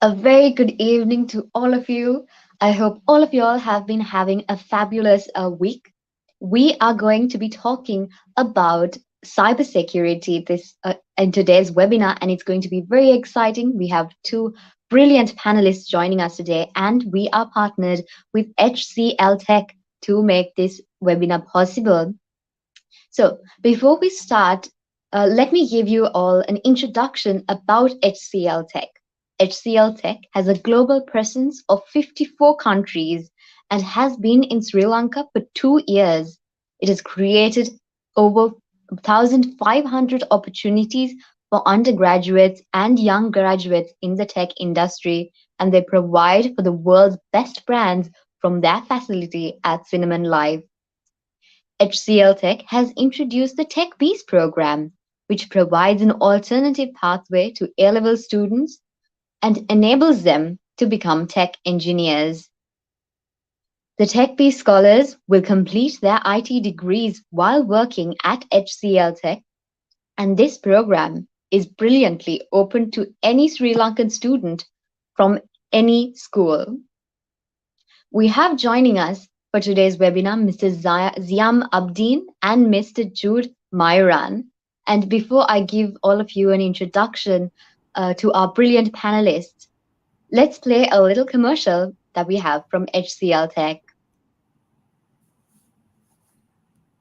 A very good evening to all of you. I hope all of you all have been having a fabulous week. We are going to be talking about cybersecurity this in today's webinar, and it's going to be very exciting. We have two brilliant panelists joining us today, and we are partnered with HCL Tech to make this webinar possible. So, before we start, let me give you all an introduction about HCL Tech. HCL Tech has a global presence of 54 countries and has been in Sri Lanka for 2 years. It has created over 1,500 opportunities for undergraduates and young graduates in the tech industry, and they provide for the world's best brands from their facility at Cinnamon Live. HCL Tech has introduced the Tech Bees program, which provides an alternative pathway to A-level students and enables them to become tech engineers. The Tech Bees scholars will complete their IT degrees while working at HCL Tech, and this program is brilliantly open to any Sri Lankan student from any school. We have joining us for today's webinar Mr. Ziam Abdeen and Mr. Jude Myran. And before I give all of you an introduction to our brilliant panelists, let's play a little commercial that we have from HCL Tech.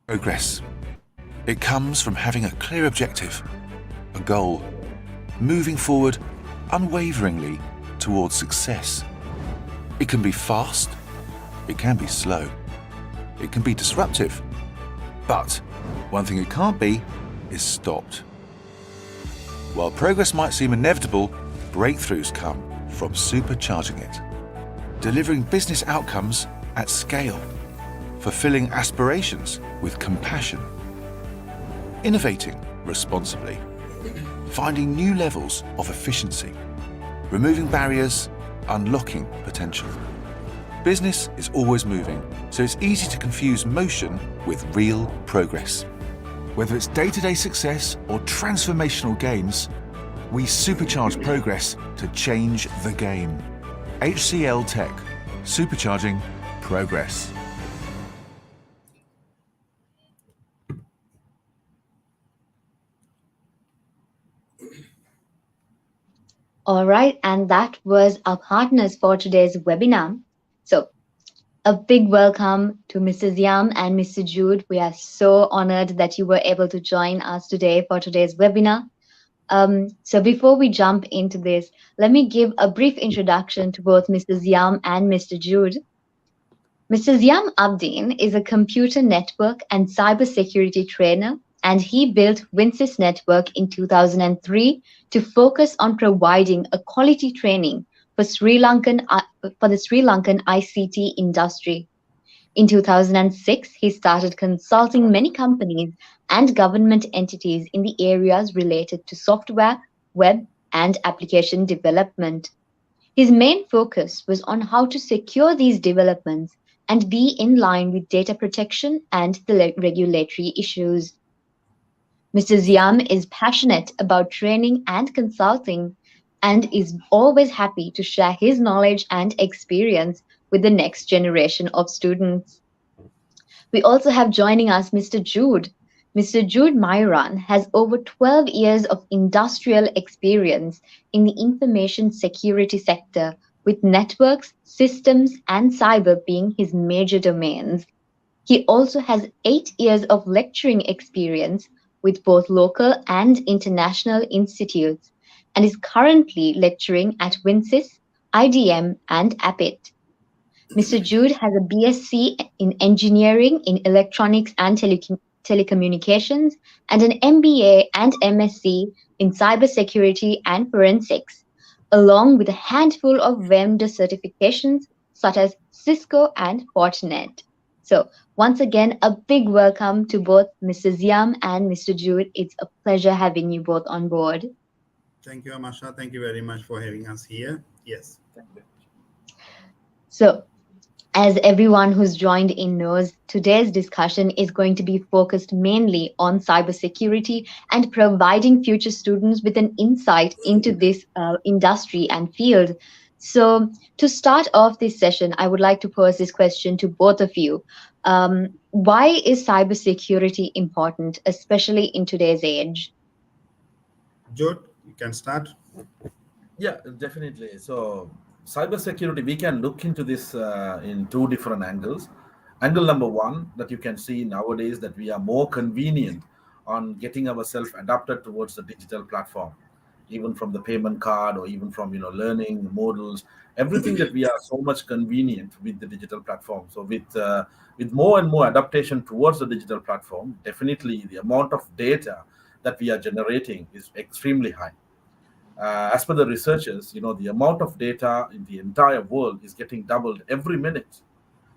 Progress. It comes from having a clear objective, a goal, moving forward unwaveringly towards success. It can be fast, it can be slow, it can be disruptive, but one thing it can't be is stopped. While progress might seem inevitable, breakthroughs come from supercharging it, delivering business outcomes at scale, fulfilling aspirations with compassion, innovating responsibly, finding new levels of efficiency, removing barriers, unlocking potential. Business is always moving, so it's easy to confuse motion with real progress. Whether it's day-to-day success or transformational gains, we supercharge progress to change the game. HCL Tech, supercharging progress. All right, and that was our partners for today's webinar. So a big welcome to Mr. Ziam and Mr. Jude. We are so honored that you were able to join us today for today's webinar. So before we jump into this, let me give a brief introduction to both Mr. Ziam and Mr. Jude. Mr. Ziam Abdeen is a computer network and cybersecurity trainer, and he built Winsys Network in 2003 to focus on providing a quality training for the Sri Lankan ICT industry. In 2006, he started consulting many companies and government entities in the areas related to software, web, and application development. His main focus was on how to secure these developments and be in line with data protection and the regulatory issues. Mr. Ziam is passionate about training and consulting and is always happy to share his knowledge and experience with the next generation of students. We also have joining us Mr. Jude. Mr. Jude Myran has over 12 years of industrial experience in the information security sector, with networks, systems, and cyber being his major domains. He also has 8 years of lecturing experience with both local and international institutes, and is currently lecturing at Winsys, IDM, and Appit. Mr. Jude has a BSc in Engineering in Electronics and Telecommunications and an MBA and MSc in Cybersecurity and Forensics, along with a handful of vendor certifications such as Cisco and Fortinet. So once again, a big welcome to both Mr. Ziam and Mr. Jude. It's a pleasure having you both on board. Thank you, Amasha. Thank you very much for having us here. Yes. So As everyone who's joined in knows, today's discussion is going to be focused mainly on cybersecurity and providing future students with an insight into this industry and field. So, to start off this session, I would like to pose this question to both of you. Why is cybersecurity important, especially in today's age? Jude, you can start. Yeah, definitely. So, cybersecurity, we can look into this in two different angles. Angle number one, that you can see nowadays, that we are more convenient on getting ourselves adapted towards the digital platform, even from the payment card or even from learning models, everything that we are so much convenient with the digital platform. So with more and more adaptation towards the digital platform, definitely the amount of data that we are generating is extremely high. As per the researchers, the amount of data in the entire world is getting doubled every minute.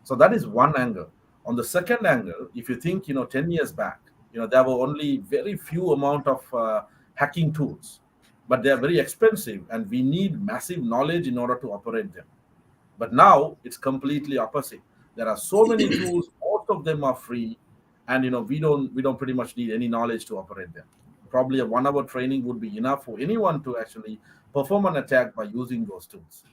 So that is one angle. On the second angle, if you think, 10 years back, there were only very few amount of hacking tools, but they are very expensive and we need massive knowledge in order to operate them. But now it's completely opposite. There are so many tools, most of them are free, and we don't pretty much need any knowledge to operate them. Probably a 1 hour training would be enough for anyone to actually perform an attack by using those tools.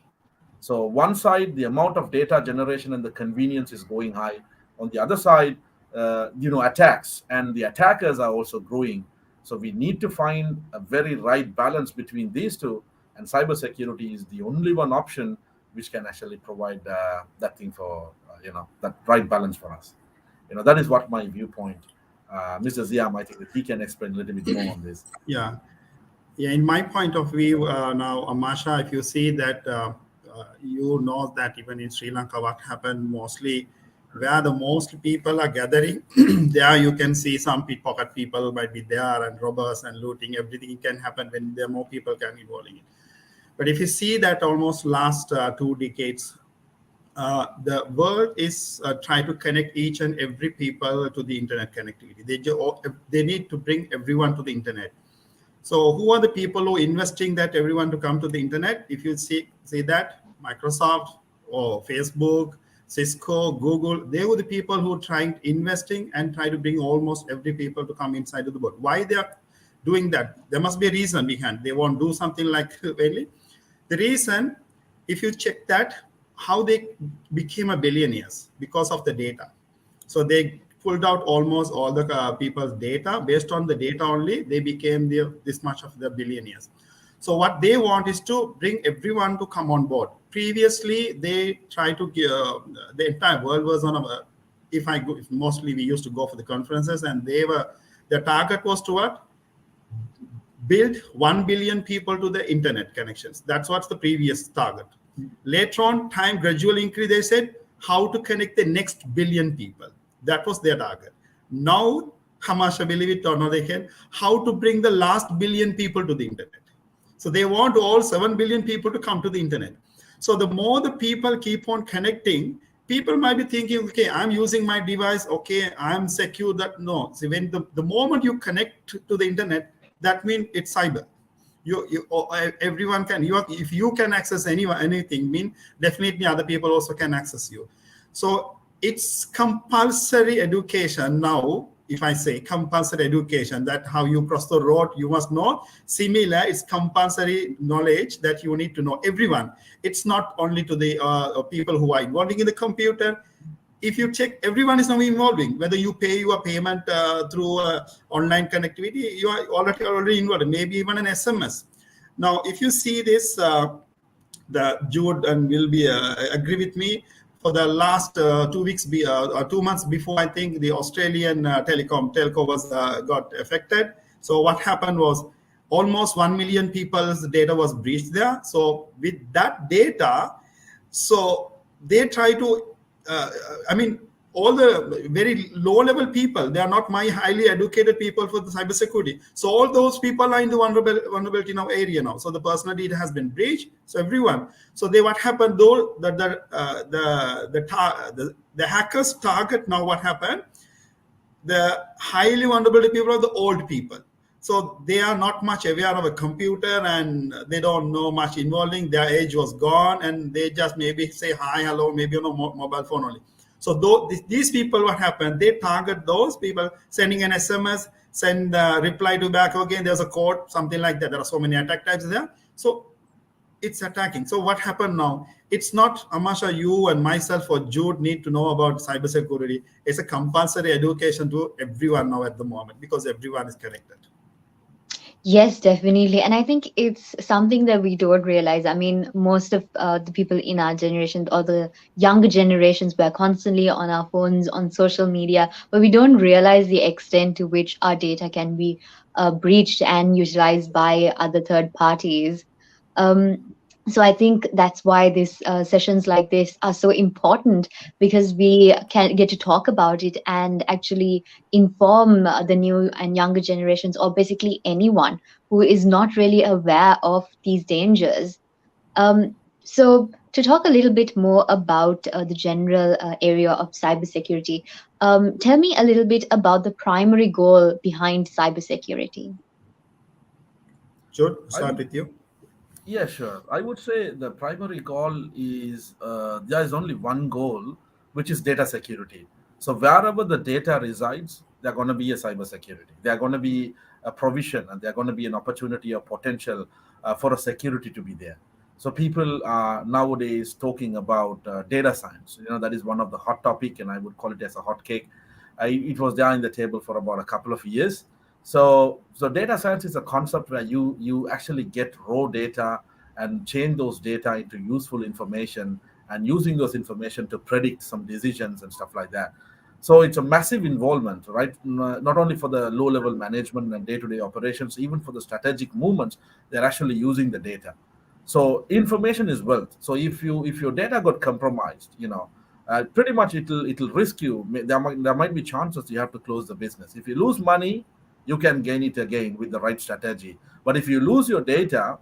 So one side, the amount of data generation and the convenience is going high. On the other side, attacks and the attackers are also growing. So we need to find a very right balance between these two. And cybersecurity is the only one option which can actually provide that thing for that right balance for us. That is what my viewpoint. Mr. Ziam, I think that he can explain a little bit more on this. Yeah. In my point of view, now, Amasha, if you see that, you know that even in Sri Lanka, what happened mostly, where the most people are gathering, there you can see some pickpocket people might be there and robbers and looting, everything can happen when there are more people can involve in it. But if you see that almost last 2 decades, the world is trying to connect each and every people to the internet connectivity. They need to bring everyone to the internet. So who are the people who are investing that everyone to come to the internet? If you see that, Microsoft or Facebook, Cisco, Google, they were the people who are trying investing and try to bring almost every people to come inside of the world. Why they are doing that? There must be a reason behind. They won't do something like really. The reason, if you check that, how they became a billionaires because of the data. So they pulled out almost all the people's data. Based on the data only, they became this much of the billionaires. So what they want is to bring everyone to come on board. Previously, they tried to the entire world was on a. Mostly we used to go for the conferences, and the target was to what? Build 1 billion people to the internet connections. That's what's the previous target. Later on, time gradually increased. They said how to connect the next billion people. That was their target. Now, Hamasha, believe it or not, they can how to bring the last billion people to the internet. So they want all 7 billion people to come to the internet. So the more the people keep on connecting, people might be thinking, okay, I'm using my device. Okay, I'm secure. That no. See, when the moment you connect to the internet, that means it's cyber. Everyone can. If you can access anything, mean definitely other people also can access you. So it's compulsory education now. If I say compulsory education, that how you cross the road, you must know. Similar, it's compulsory knowledge that you need to know. Everyone. It's not only to the people who are involving in the computer. If you check, everyone is now involving. Whether you pay your payment through online connectivity, you are already involved. Maybe even an SMS. Now, if you see this, the Jude and will be agree with me. For the last 2 weeks, 2 months before, I think the Australian telco was got affected. So what happened was almost 1 million people's data was breached there. So with that data, so they try to, all the very low-level people, they are not my highly educated people for the cybersecurity. So all those people are in the vulnerability now area now. So the personal data has been breached. So everyone. So what happened though? That the hackers target now. What happened? The highly vulnerable people are the old people. So they are not much aware of a computer, and they don't know much involving. Their age was gone, and they just maybe say hi, hello, maybe on a mobile phone only. So these people, what happened? They target those people, sending an SMS, send a reply to back again. There's a code, something like that. There are so many attack types there. So it's attacking. So what happened now? It's not Amasha, you and myself or Jude need to know about cybersecurity. It's a compulsory education to everyone now at the moment, because everyone is connected. Yes, definitely. And I think it's something that we don't realize. I mean, most of the people in our generation or the younger generations, we're constantly on our phones, on social media, but we don't realize the extent to which our data can be breached and utilized by other third parties. So I think that's why these sessions like this are so important, because we can get to talk about it and actually inform the new and younger generations, or basically anyone who is not really aware of these dangers. So to talk a little bit more about the general area of cybersecurity, tell me a little bit about the primary goal behind cybersecurity. Jude, start with you. Yeah, sure. I would say the primary goal is there is only one goal, which is data security. So wherever the data resides, they're going to be a cybersecurity. They're going to be a provision, and they're going to be an opportunity or potential for a security to be there. So people are nowadays talking about data science. That is one of the hot topic, and I would call it as a hot cake. It was there in the table for about a couple of years. So data science is a concept where you actually get raw data and change those data into useful information, and using those information to predict some decisions and stuff like that. So it's a massive involvement, right? Not only for the low level management and day-to-day operations, even for the strategic movements, they're actually using the data. So information is wealth. So if your data got compromised, pretty much it'll risk you. There might be chances you have to close the business. If you lose money, you can gain it again with the right strategy. But if you lose your data,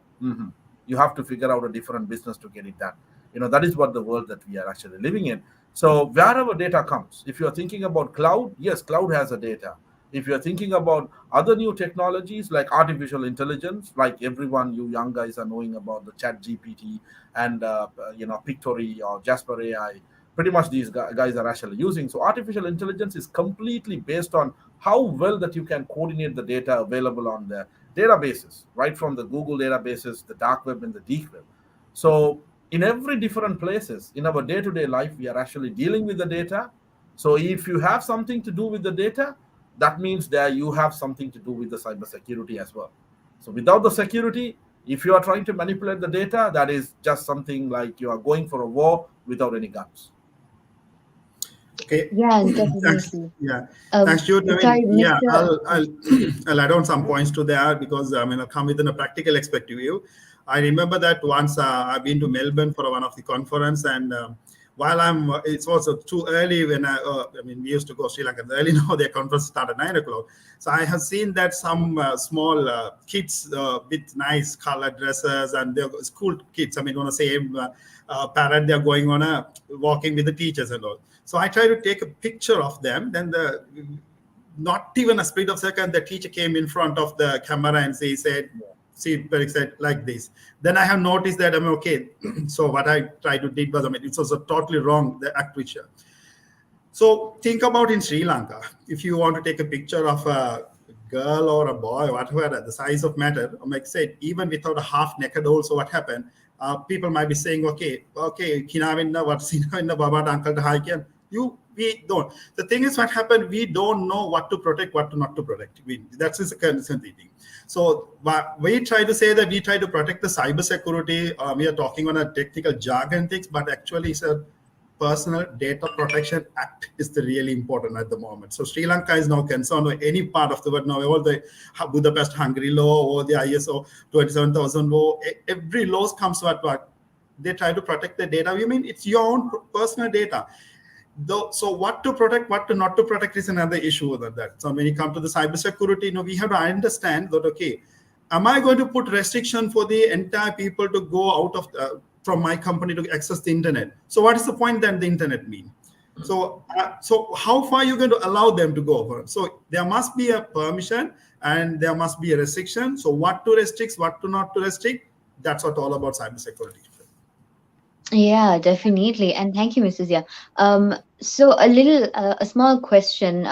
you have to figure out a different business to get it done. That is what the world that we are actually living in. So wherever data comes, if you're thinking about cloud, yes, cloud has a data. If you're thinking about other new technologies like artificial intelligence, like everyone, you young guys are knowing about the Chat GPT and Pictory or Jasper AI, pretty much these guys are actually using. So artificial intelligence is completely based on how well that you can coordinate the data available on the databases, right from the Google databases, the dark web, and the deep web. So in every different places in our day-to-day life, we are actually dealing with the data. So if you have something to do with the data, that means that you have something to do with the cybersecurity as well. So without the security, if you are trying to manipulate the data, that is just something like you are going for a war without any guns. Okay. Yeah, Thanks. definitely. Yeah. Thanks, Jude. Sorry, Yeah, Mr. I'll add on some points to that, because I'll come within a practical perspective view. I remember that once I've been to Melbourne for one of the conference, and while it's also too early when we used to go Sri Lanka early. Now their conference started at 9 o'clock. So I have seen that some small kids with nice colored dresses, and they're school kids. On the same parade, they're going on walking with the teachers and all. So I try to take a picture of them. Then not even a split of a second, the teacher came in front of the camera and said, like this. Then I have noticed that okay. So what I tried to do was, it was totally wrong, the act picture. So think about in Sri Lanka, if you want to take a picture of a girl or a boy, whatever, the size of matter, like I said, even without a half naked also, what happened? People might be saying, okay, Kinavinna, what's in the Baba uncle to hike. We don't. The thing is, what happened, we don't know what to protect, what to not to protect. That's the constant thing. So we try to say that we try to protect the cyber security. We are talking on a technical jargon things, but actually it's a Personal Data Protection Act is the really important at the moment. So Sri Lanka is now concerned with any part of the world now. All the Budapest Hungary law or the ISO 27000 law, every law comes to what they try to protect the data. It's your own personal data. So what to protect, what to not to protect is another issue than that. So when you come to the cybersecurity, we have to understand that, okay, am I going to put restriction for the entire people to go out of from my company to access the internet? So what is the point then the internet mean? So how far you going to allow them to go? So there must be a permission and there must be a restriction. So what to restrict, what to not to restrict. That's what all about cybersecurity. Yeah, definitely. And thank you, Mrs. Yeah. So a small question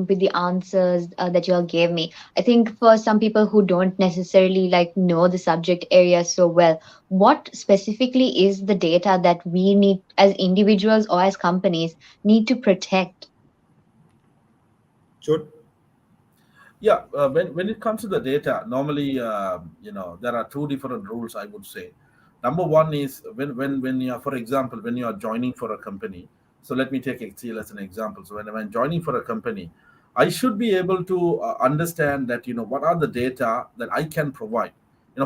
with the answers that you all gave me. I think for some people who don't necessarily like know the subject area so well, what specifically is the data that we need as individuals or as companies need to protect? Sure. Yeah, when it comes to the data, normally there are two different rules, I would say. Number one is when you are, for example, when you are joining for a company. So let me take HCL as an example. So when I'm joining for a company, I should be able to understand that what are the data that I can provide.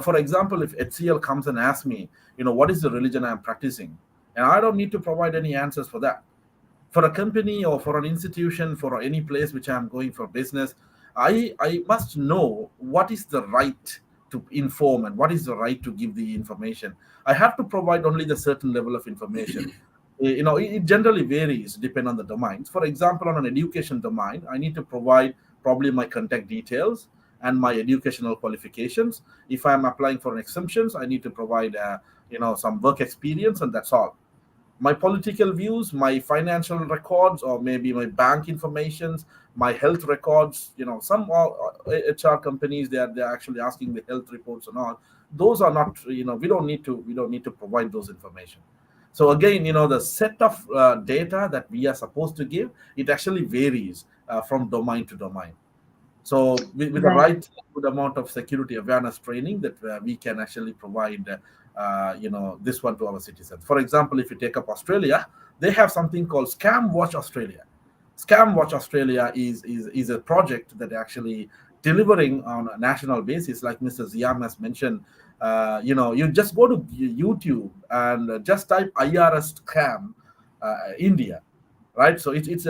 For example, if HCL comes and asks me, what is the religion I'm practicing, and I don't need to provide any answers for that. For a company or for an institution, for any place which I'm going for business, I must know what is the right to inform and what is the right to give the information. I have to provide only the certain level of information. It generally varies depend on the domains. For example, on an education domain, I need to provide probably my contact details and my educational qualifications. If I'm applying for an exemptions, I need to provide some work experience, and that's all. My political views, my financial records, or maybe my bank informations, my health records. Some HR companies, they're actually asking the health reports and all. Those are not. We don't need to provide those information. So again, the set of data that we are supposed to give, it actually varies from domain to domain. So with the Right. right good amount of security awareness training, that we can actually provide this one to our citizens. For example, if you take up Australia, they have something called Scam Watch Australia. Scam Watch Australia is a project that actually delivering on a national basis, like Mr. Ziam has mentioned. You just go to YouTube and just type IRS scam India, right? So it's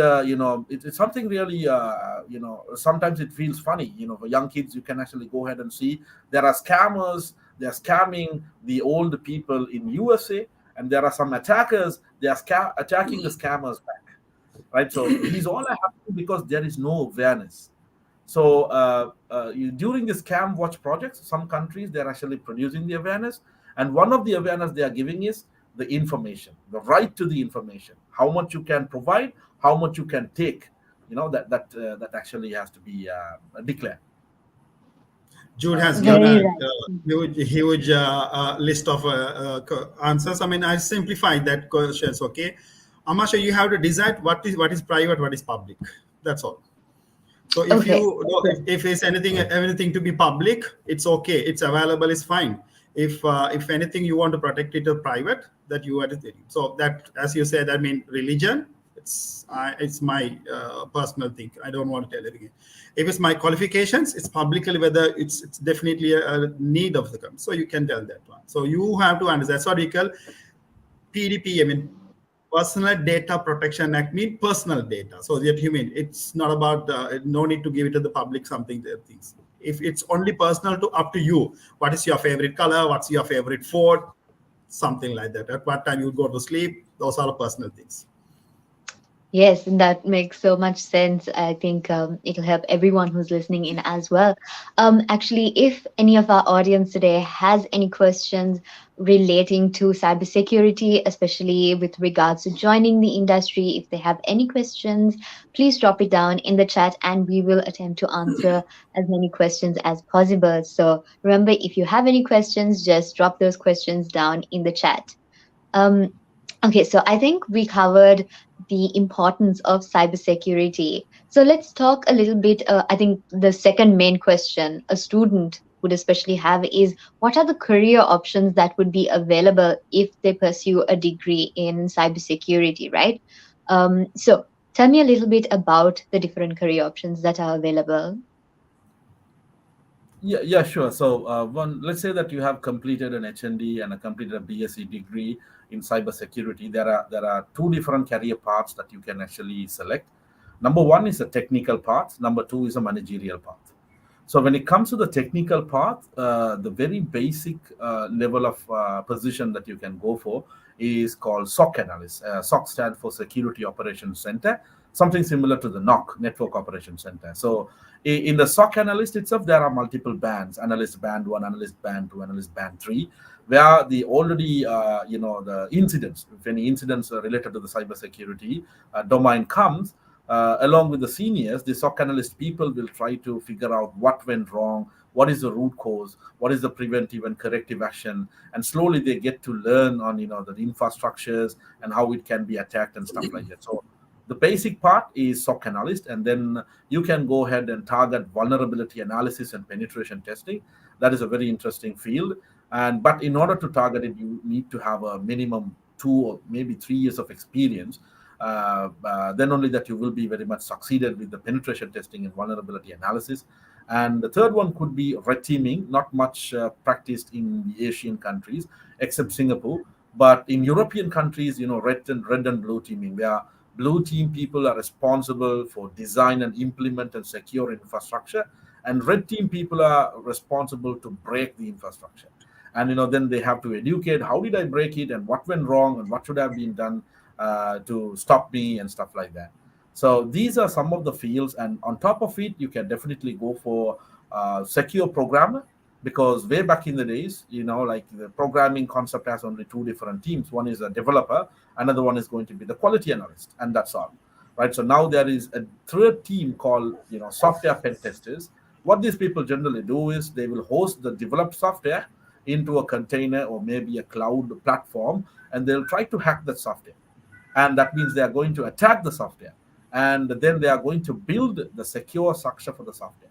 something really sometimes it feels funny. For young kids, you can actually go ahead and see there are scammers. They're scamming the old people in USA, and there are some attackers. They are attacking the scammers back, right? So these all are happening because there is no awareness. So during the Scam Watch projects, some countries, they're actually producing the awareness, and one of the awareness they are giving is the information, the right to the information, how much you can provide, how much you can take. That actually has to be declared. Jude has given Very a right. huge list of answers. I mean, I simplified that questions. Okay, Amasha, you have to decide what is private, what is public. That's all. So if Okay. you know, if it's anything to be public, it's okay. It's available. It's fine. If anything you want to protect it to private, that you are doing. So that, as you said, I mean, religion. It's my personal thing. I don't want to tell everything. If it's my qualifications, it's publicly whether it's definitely a need of the company. So you can tell that one. So you have to understand. That's what we call PDP. I mean, Personal Data Protection Act mean personal data. So that you mean it's not about no need to give it to the public something there things. If it's only personal to up to you, what is your favorite color? What's your favorite food? Something like that. At what time you go to sleep? Those are personal things. Yes, that makes so much sense. I think it'll help everyone who's listening in as well. Actually, if any of our audience today has any questions relating to cybersecurity, especially with regards to joining the industry, if they have any questions, please drop it down in the chat and we will attempt to answer as many questions as possible. So remember, if you have any questions, just drop those questions down in the chat. Um, okay, so I think we covered the importance of cybersecurity. So let's talk a little bit. I think the second main question a student would especially have is what are the career options that would be available if they pursue a degree in cybersecurity, right? So tell me a little bit about the different career options that are available. Yeah, sure. So, let's say that you have completed an HND and completed a BSc degree in cybersecurity. There are two different career paths that you can actually select. Number one is a technical path. Number two is a managerial path. So when it comes to the technical path, the very basic level of position that you can go for is called SOC analyst. SOC stands for Security Operations Center, something similar to the NOC, Network Operations Center. So in the SOC analyst itself, there are multiple bands: analyst band 1, analyst band 2, analyst band 3, where the already the incidents, if any incidents related to the cybersecurity domain comes, along with the seniors, the SOC analyst people will try to figure out what went wrong, what is the root cause, what is the preventive and corrective action, and slowly they get to learn on the infrastructures and how it can be attacked and stuff like that. So the basic part is SOC analyst, and then you can go ahead and target vulnerability analysis and penetration testing. That is a very interesting field. But in order to target it, you need to have a minimum 2 or maybe 3 years of experience. Then only that you will be very much succeeded with the penetration testing and vulnerability analysis. And the third one could be red teaming, not much practiced in the Asian countries, except Singapore. But in European countries, red and blue teaming, where blue team people are responsible for design and implement and secure infrastructure, and red team people are responsible to break the infrastructure. And then they have to educate, how did I break it, and what went wrong, and what should have been done to stop me, and stuff like that. So these are some of the fields, and on top of it, you can definitely go for secure programmer, because way back in the days, like the programming concept has only 2 different teams. One is a developer, another one is going to be the quality analyst, and that's all, right? So now there is a third team called software pen testers. What these people generally do is they will host the developed software into a container or maybe a cloud platform, and they'll try to hack that software. And that means they are going to attack the software, and then they are going to build the secure structure for the software.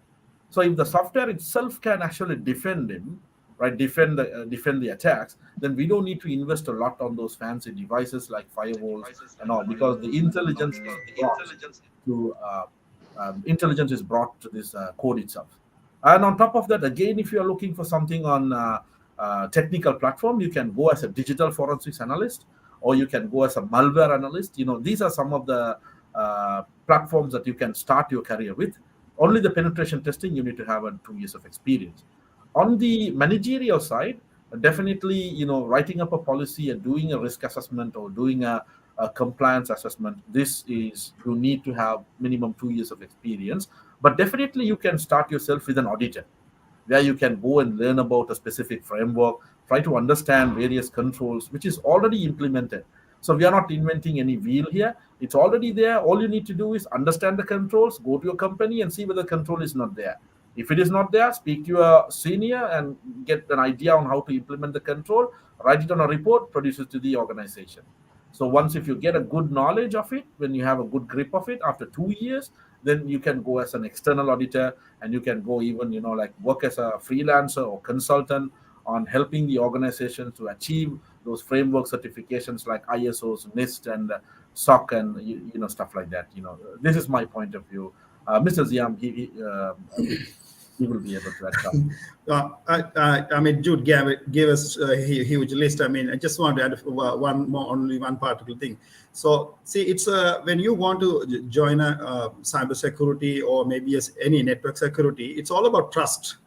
So if the software itself can actually defend the attacks, then we don't need to invest a lot on those fancy devices like firewalls and all, because the intelligence is brought to this code itself. And on top of that, again, if you are looking for something on technical platform, you can go as a digital forensics analyst, or you can go as a malware analyst. These are some of the platforms that you can start your career with. Only the penetration testing, you need to have 2 years of experience. On the managerial side, definitely, writing up a policy and doing a risk assessment or doing a compliance assessment, you need to have minimum 2 years of experience. But definitely you can start yourself with an auditor, where you can go and learn about a specific framework, try to understand various controls, which is already implemented. So we are not inventing any wheel here. It's already there. All you need to do is understand the controls, go to your company and see whether the control is not there. If it is not there, speak to your senior and get an idea on how to implement the control, write it on a report, produce it to the organization. So once if you get a good knowledge of it, when you have a good grip of it after 2 years, then you can go as an external auditor, and you can go even, like work as a freelancer or consultant on helping the organization to achieve those framework certifications like ISOs, NIST, and SOC, and stuff like that. This is my point of view. Mr. Ziam, he will be able to add. I mean, Jude gave us a huge list. I mean, I just want to add only one particular thing. So, see, it's when you want to join a cybersecurity or maybe any network security, it's all about trust.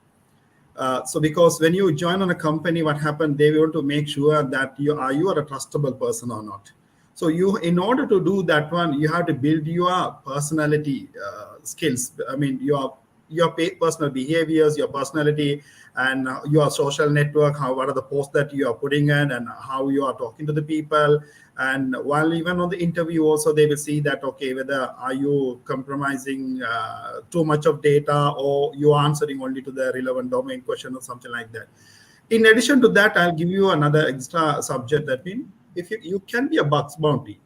So, because when you join on a company, what happened? They want to make sure that you are a trustable person or not. So, in order to do that one, you have to build your personality skills. I mean, your personal behaviors, your personality, and your social network. What are the posts that you are putting in, and how you are talking to the people. And while even on the interview, also they will see that, okay, whether are you compromising too much of data, or you are answering only to the relevant domain question or something like that. In addition to that, I'll give you another extra subject. That means if you can be a bugs bounty.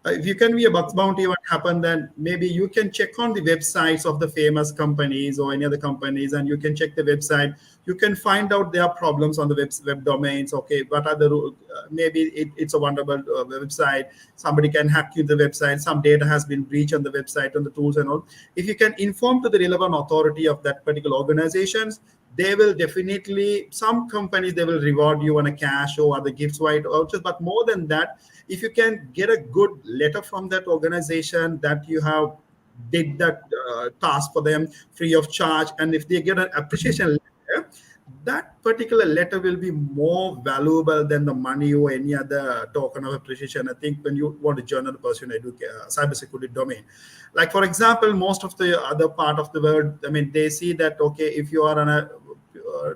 If you can be a bugs bounty, what happened then? Maybe you can check on the websites of the famous companies or any other companies, and you can check the website. You can find out their problems on the web domains. Okay, what are the rules? Maybe it's a wonderful website. Somebody can hack you the website. Some data has been breached on the website, on the tools and all. If you can inform to the relevant authority of that particular organizations, they will definitely, some companies, they will reward you on a cash or other gifts, right? But more than that, if you can get a good letter from that organization that you have did that task for them free of charge, and if they get an appreciation letter, that particular letter will be more valuable than the money or any other token of appreciation. I think when you want to join a person cybersecurity domain, like for example, most of the other part of the world, I mean, they see that okay, if you are on a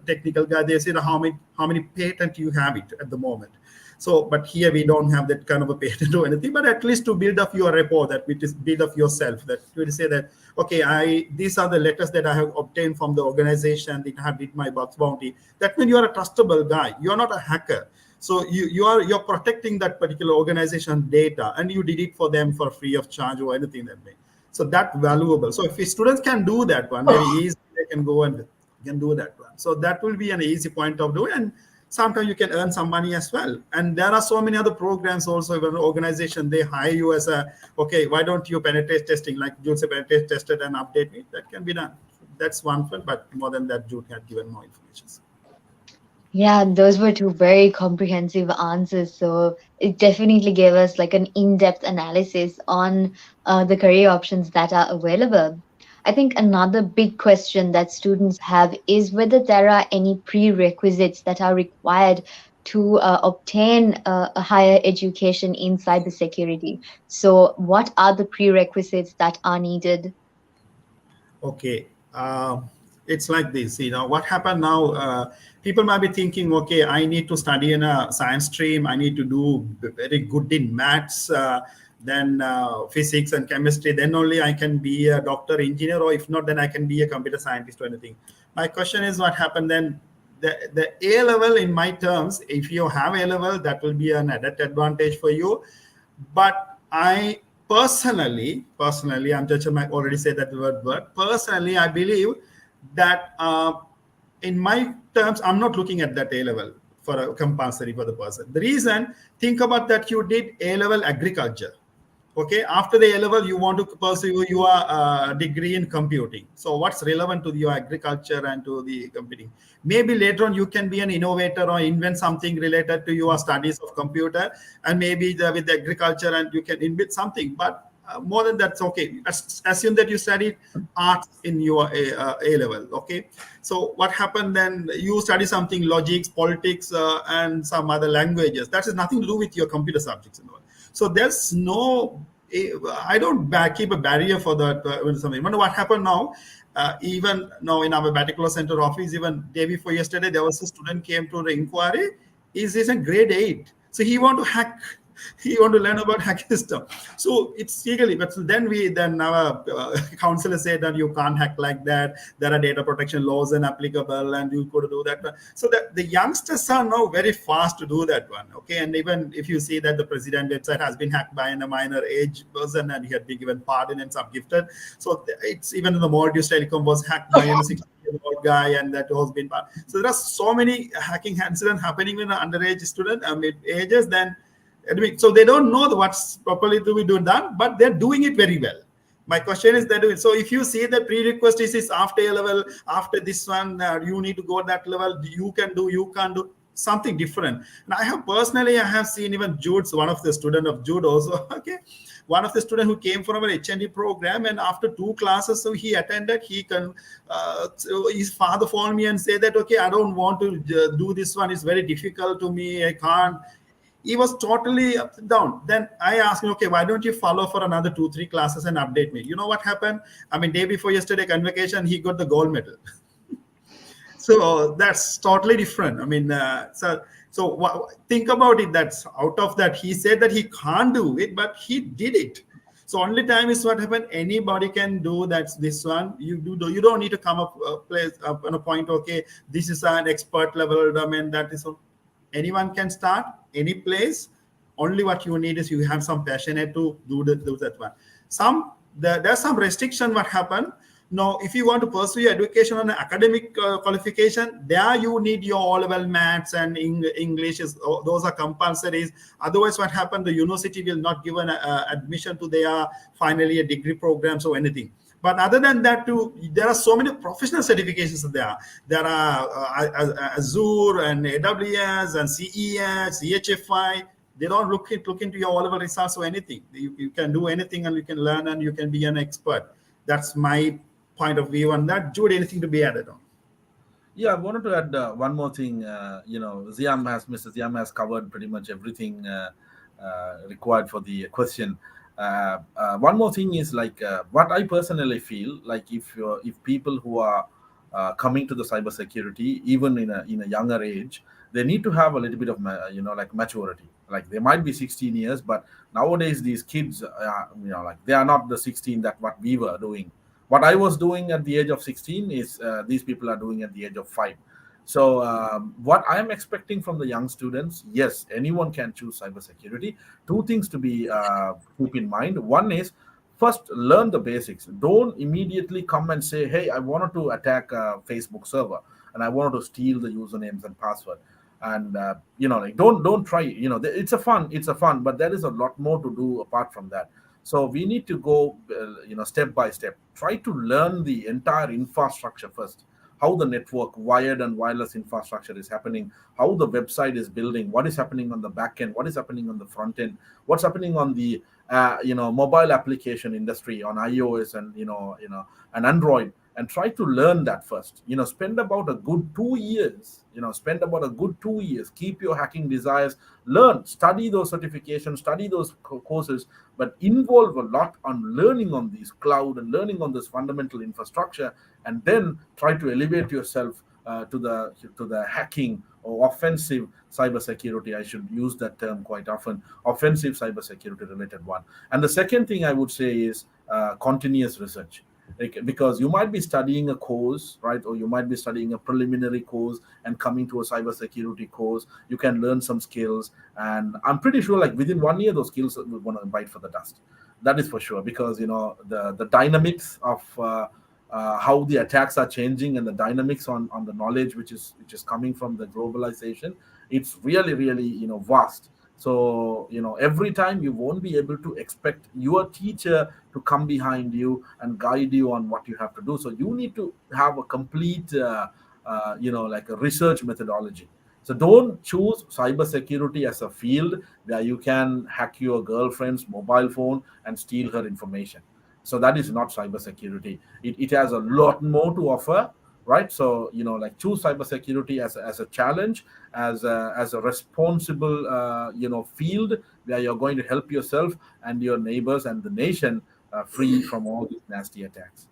technical guy, they see how many patent you have it at the moment. So, but here we don't have that kind of a patent or anything, but at least to build up your rapport, that which is build up yourself, that you will say that, okay, these are the letters that I have obtained from the organization that have did my bugs bounty. That means you are a trustable guy. You are not a hacker. So you're protecting that particular organization data, and you did it for them for free of charge or anything that way. So that valuable. So if students can do that one very easily, they can go and can do that one. So that will be an easy point of doing. And sometimes you can earn some money as well. And there are so many other programs also. When an organization, they hire you as a, okay, why don't you penetrate testing, like Jude said, penetrate tested and update me. That can be done. That's one fun, but more than that, Jude had given more information. Yeah, those were two very comprehensive answers. So it definitely gave us like an in-depth analysis on the career options that are available. I think another big question that students have is whether there are any prerequisites that are required to obtain a higher education in cybersecurity. So, what are the prerequisites that are needed? Okay. It's like this, what happened now, people might be thinking, okay, I need to study in a science stream, I need to do very good in maths, then physics and chemistry, then only I can be a doctor, engineer, or if not, then I can be a computer scientist or anything. My question is, what happened then? The A level, in my terms, if you have A level, that will be an added advantage for you. But I personally, I'm just already said that word. Personally, I believe that in my terms, I'm not looking at that A level for a compulsory for the person. The reason, think about that you did A level agriculture. Okay, after the A level, you want to pursue your degree in computing. So what's relevant to your agriculture and to the computing? Maybe later on you can be an innovator or invent something related to your studies of computer, and maybe with the agriculture and you can invent something. But more than that's okay. Assume that you studied arts in your A level. Okay, so what happened then? You study something logics, politics, and some other languages. That has nothing to do with your computer subjects and all. So there's no, I don't keep a barrier for that. Remember what happened now? Even now in our particular center office, even day before yesterday, there was a student came to the inquiry. Is this a grade 8? So he want to hack. He want to learn about hacking system. So it's legally, but then our counselor said that you can't hack like that. There are data protection laws and applicable, and you could do that. So that the youngsters are now very fast to do that one. Okay, and even if you see that the president website has been hacked by a minor age person, and he had been given pardon and some gifted. So it's even the Maldives Telecom was hacked by a 60-year-old guy, and that has been. So there are so many hacking incidents happening with an underage student, mid ages. Then. So they don't know what's properly to be done, but they're doing it very well. My question is, they're doing. So if you see the prerequisite is after A level, after this one, you need to go that level. You can't do something different. And I have seen even Jude's, one of the student of Jude also. Okay, one of the student who came from an HND program, and after 2 classes, so he attended. So his father phoned me and said that, okay, I don't want to do this one. It's very difficult to me. I can't. He was totally up and down. Then I asked him, okay, why don't you follow for another 2-3 classes and update me? You know what happened? I mean, day before yesterday convocation, he got the gold medal. So that's totally different. I mean, think about it. That's out of that. He said that he can't do it, but he did it. So only time is what happened. Anybody can do that. This one you do. You don't need to come up on a point. Okay, this is an expert level domain. That is all. Anyone can start any place. Only what you need is you have some passionate to do that one. There's some restriction what happened. Now, if you want to pursue your education on an academic qualification, there you need your O-level maths and English. Those are compulsories. Otherwise, what happened? The university will not give an admission to their final year degree programs or anything. But other than that, too, there are so many professional certifications there. There are Azure and AWS and CES, CHFI. They don't look into your O-level results or anything. You can do anything and you can learn and you can be an expert. That's my point of view on that. Jude, anything to be added on? Yeah, I wanted to add one more thing. Mr. Ziam has covered pretty much everything required for the question. One more thing is like what I personally feel like if people who are coming to the cybersecurity even in a younger age, they need to have a little bit of like maturity. Like they might be 16 years, but nowadays these kids, like they are not the 16 that what we were doing. What I was doing at the age of 16 is these people are doing at the age of 5. So, what I am expecting from the young students, yes, anyone can choose cybersecurity. Two things to be keep in mind. One is first learn the basics. Don't immediately come and say, "Hey, I wanted to attack a Facebook server and I wanted to steal the usernames and password." And like don't try. It's a fun, but there is a lot more to do apart from that. So we need to go, step by step. Try to learn the entire infrastructure first. How the network, wired and wireless infrastructure is happening, how the website is building, what is happening on the back end, what is happening on the front end, what's happening on the mobile application industry on iOS and and Android, and try to learn that first. Spend about a good 2 years. Keep your hacking desires, learn, study those certifications, study those courses, but involve a lot on learning on these cloud and learning on this fundamental infrastructure, and then try to elevate yourself to the hacking or offensive cybersecurity. I should use that term quite often. Offensive cybersecurity related one. And the second thing I would say is continuous research. Because you might be studying a course, right, or you might be studying a preliminary course and coming to a cybersecurity course, you can learn some skills, and I'm pretty sure like within 1 year those skills will want to bite for the dust. That is for sure, because the dynamics of how the attacks are changing, and the dynamics on the knowledge which is coming from the globalization, it's really really vast. So every time you won't be able to expect your teacher to come behind you and guide you on what you have to do. So you need to have a complete like a research methodology. So don't choose cybersecurity as a field where you can hack your girlfriend's mobile phone and steal her information. So that is not cybersecurity. It has a lot more to offer, right? So like choose cybersecurity as a challenge, as a responsible field where you're going to help yourself and your neighbors and the nation free from all these nasty attacks.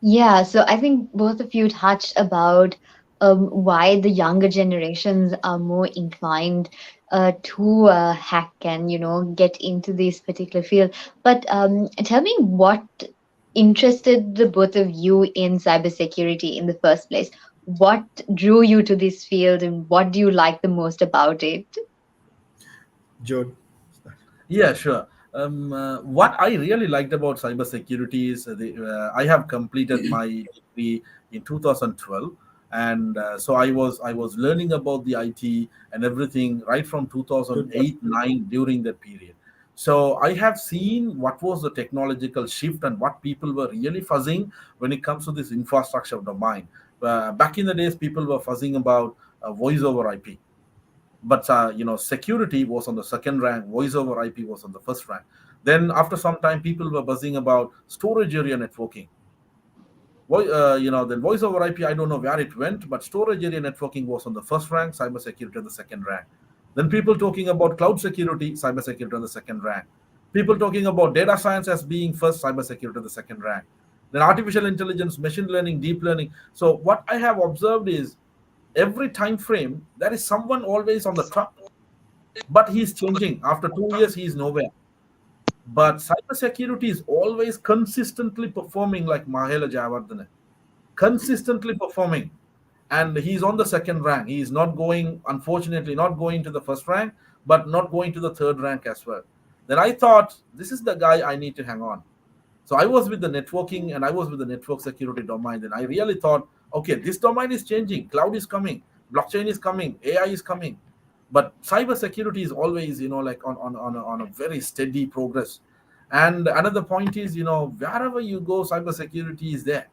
Yeah, so I think both of you touched about why the younger generations are more inclined to hack and get into this particular field. But tell me, what interested the both of you in cybersecurity in the first place? What drew you to this field, and what do you like the most about it? Jude. Yeah, sure. What I really liked about cybersecurity is I have completed my degree in 2012, and so I was learning about the IT and everything right from 2008-9 during that period. So I have seen what was the technological shift and what people were really fuzzing when it comes to this infrastructure domain. Back in the days, people were fuzzing about voice over IP, but security was on the second rank, voice over IP was on the first rank. Then after some time people were buzzing about storage area networking. Then voice over IP, I don't know where it went, but storage area networking was on the first rank, cybersecurity on the second rank. Then people talking about cloud security, cybersecurity on the second rank. People talking about data science as being first, cybersecurity on the second rank. Then artificial intelligence, machine learning, deep learning. So what I have observed is every time frame there is someone always on the top, but he's changing. After 2 years he is nowhere. But cybersecurity is always consistently performing like Mahela Jayawardene, consistently performing, and he's on the second rank. He is not going, unfortunately, not going to the first rank, but not going to the third rank as well. Then I thought, this is the guy I need to hang on. So I was with the networking and I was with the network security domain. Then I really thought, okay, this domain is changing. Cloud is coming, blockchain is coming, AI is coming. But cybersecurity is always, like on a very steady progress. And another point is, wherever you go, cybersecurity is there.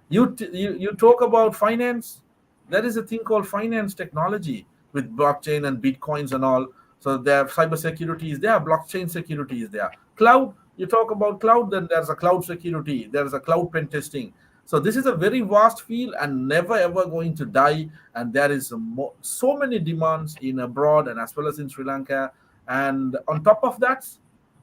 You talk about finance. There is a thing called finance technology with blockchain and bitcoins and all. So there, cybersecurity is there, blockchain security is there. Cloud, you talk about cloud, then there's a cloud security, there's a cloud pen testing. So this is a very vast field and never ever going to die. And there is so many demands in abroad and as well as in Sri Lanka. And on top of that,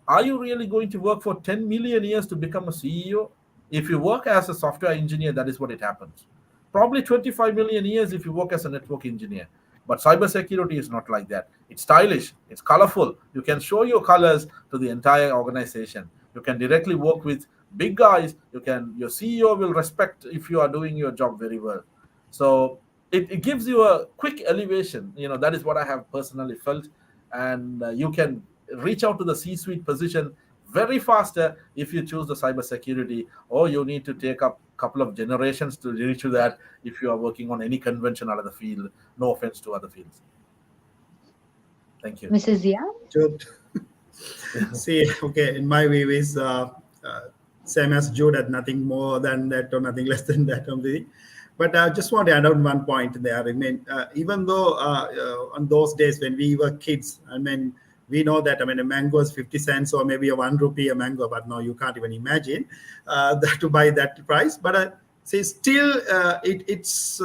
are you really going to work for 10 million years to become a CEO? If you work as a software engineer, that is what it happens. Probably 25 million years if you work as a network engineer. But cybersecurity is not like that. It's stylish, it's colorful. You can show your colors to the entire organization. You can directly work with big guys. Your CEO will respect if you are doing your job very well. So it gives you a quick elevation. That is what I have personally felt. And you can reach out to the C-suite position very faster if you choose the cybersecurity, or you need to take up a couple of generations to reach to that if you are working on any conventional other field. No offense to other fields. Thank you. Mrs. Zia? Jude. See, okay, in my view is same as Jude, at nothing more than that or nothing less than that only. But I just want to add on one point there. I mean, even though on those days when we were kids, I mean, we know that, I mean, a mango is 50 cents or maybe a 1 rupee a mango, but now you can't even imagine that to buy that price. But see, still, it's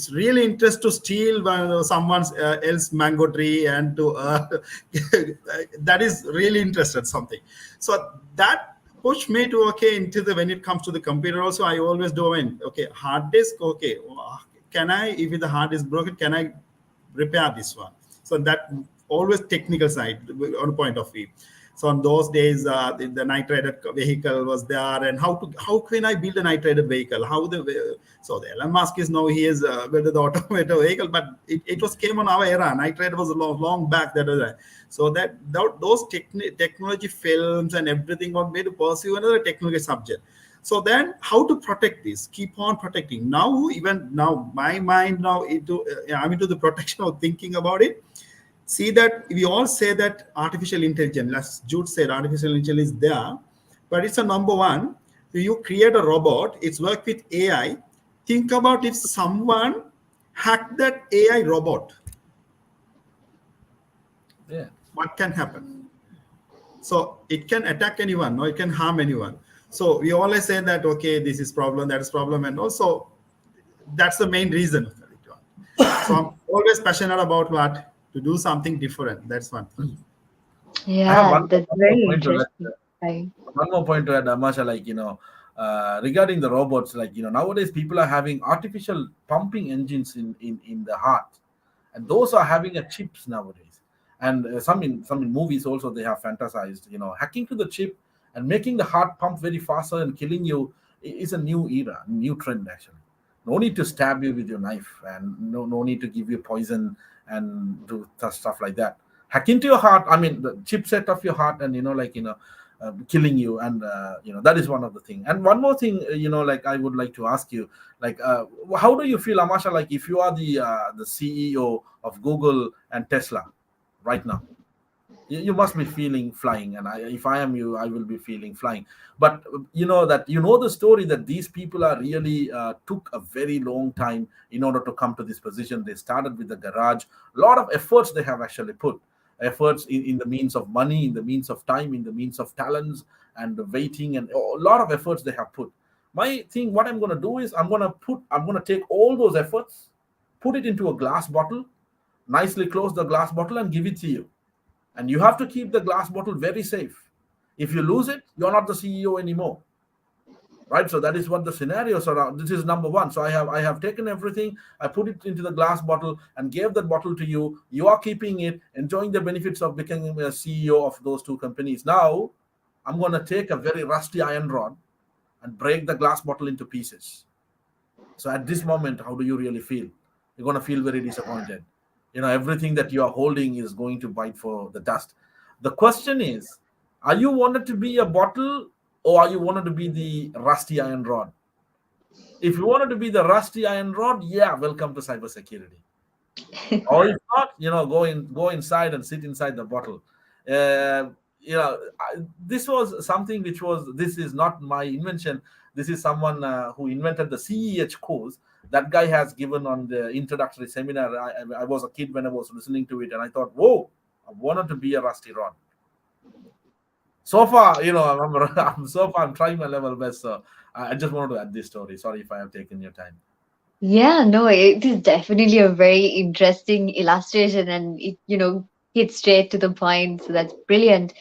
really interest to steal someone else's mango tree and to that is really interested something. So that pushed me to when it comes to the computer also, I always do hard disk, can I, if the hard disk broken, can I repair this one? So that always technical side on a point of view. So on those days, the nitrated vehicle was there, and how can I build a nitrated vehicle? So the Elon Musk is now, he is built the automated vehicle, but it was came on our era. Nitrated was long back. So those technology films and everything were made to pursue another technical subject. So then, how to protect this? Keep on protecting. Even now, my mind now I'm into the protection of thinking about it. See that we all say that artificial intelligence, as Jude said, artificial intelligence is there, but it's a number one. You create a robot, it's work with AI. Think about if someone hacked that AI robot. Yeah. What can happen? So it can attack anyone, or it can harm anyone. So we always say that, this is problem, that is problem, and also that's the main reason. So I'm always passionate about what? To do something different. That's one. Yeah, that's very interesting. One more point to add, Amasha, regarding the robots, nowadays people are having artificial pumping engines in the heart, and those are having a chips nowadays. And some in movies also they have fantasized, hacking to the chip and making the heart pump very faster and killing you is a new era, new trend actually. No need to stab you with your knife, and no need to give you poison and do stuff like that. Hack into your heart, I mean the chipset of your heart, and killing you, and that is one of the things. And one more thing, I would like to ask you, how do you feel, Amasha, if you are the CEO of Google and Tesla right now? You must be feeling flying, and if I am you, I will be feeling flying. But the story that these people are really took a very long time in order to come to this position. They started with the garage. A lot of efforts they have actually put. Efforts in the means of money, in the means of time, in the means of talents, and the waiting, and a lot of efforts they have put. My thing, what I'm going to do is I'm going to take all those efforts, put it into a glass bottle, nicely close the glass bottle, and give it to you. And you have to keep the glass bottle very safe. If you lose it, you're not the CEO anymore. Right? So that is what the scenarios are. This is number one. So I have taken everything, I put it into the glass bottle and gave that bottle to you. You are keeping it, enjoying the benefits of becoming a CEO of those two companies. Now, I'm going to take a very rusty iron rod and break the glass bottle into pieces. So at this moment, how do you really feel? You're going to feel very disappointed. Everything that you are holding is going to bite for the dust. The question is, are you wanted to be a bottle, or are you wanted to be the rusty iron rod? If you wanted to be the rusty iron rod, yeah, welcome to cybersecurity. Or if not, go inside and sit inside the bottle. This was something this is not my invention. This is someone who invented the CEH course. That guy has given on the introductory seminar. I was a kid when I was listening to it, and I thought, whoa, I wanted to be a rusty rod. So far, I'm trying my level best. So I just wanted to add this story. Sorry if I have taken your time. Yeah, no, it is definitely a very interesting illustration, and it, hits straight to the point. So that's brilliant.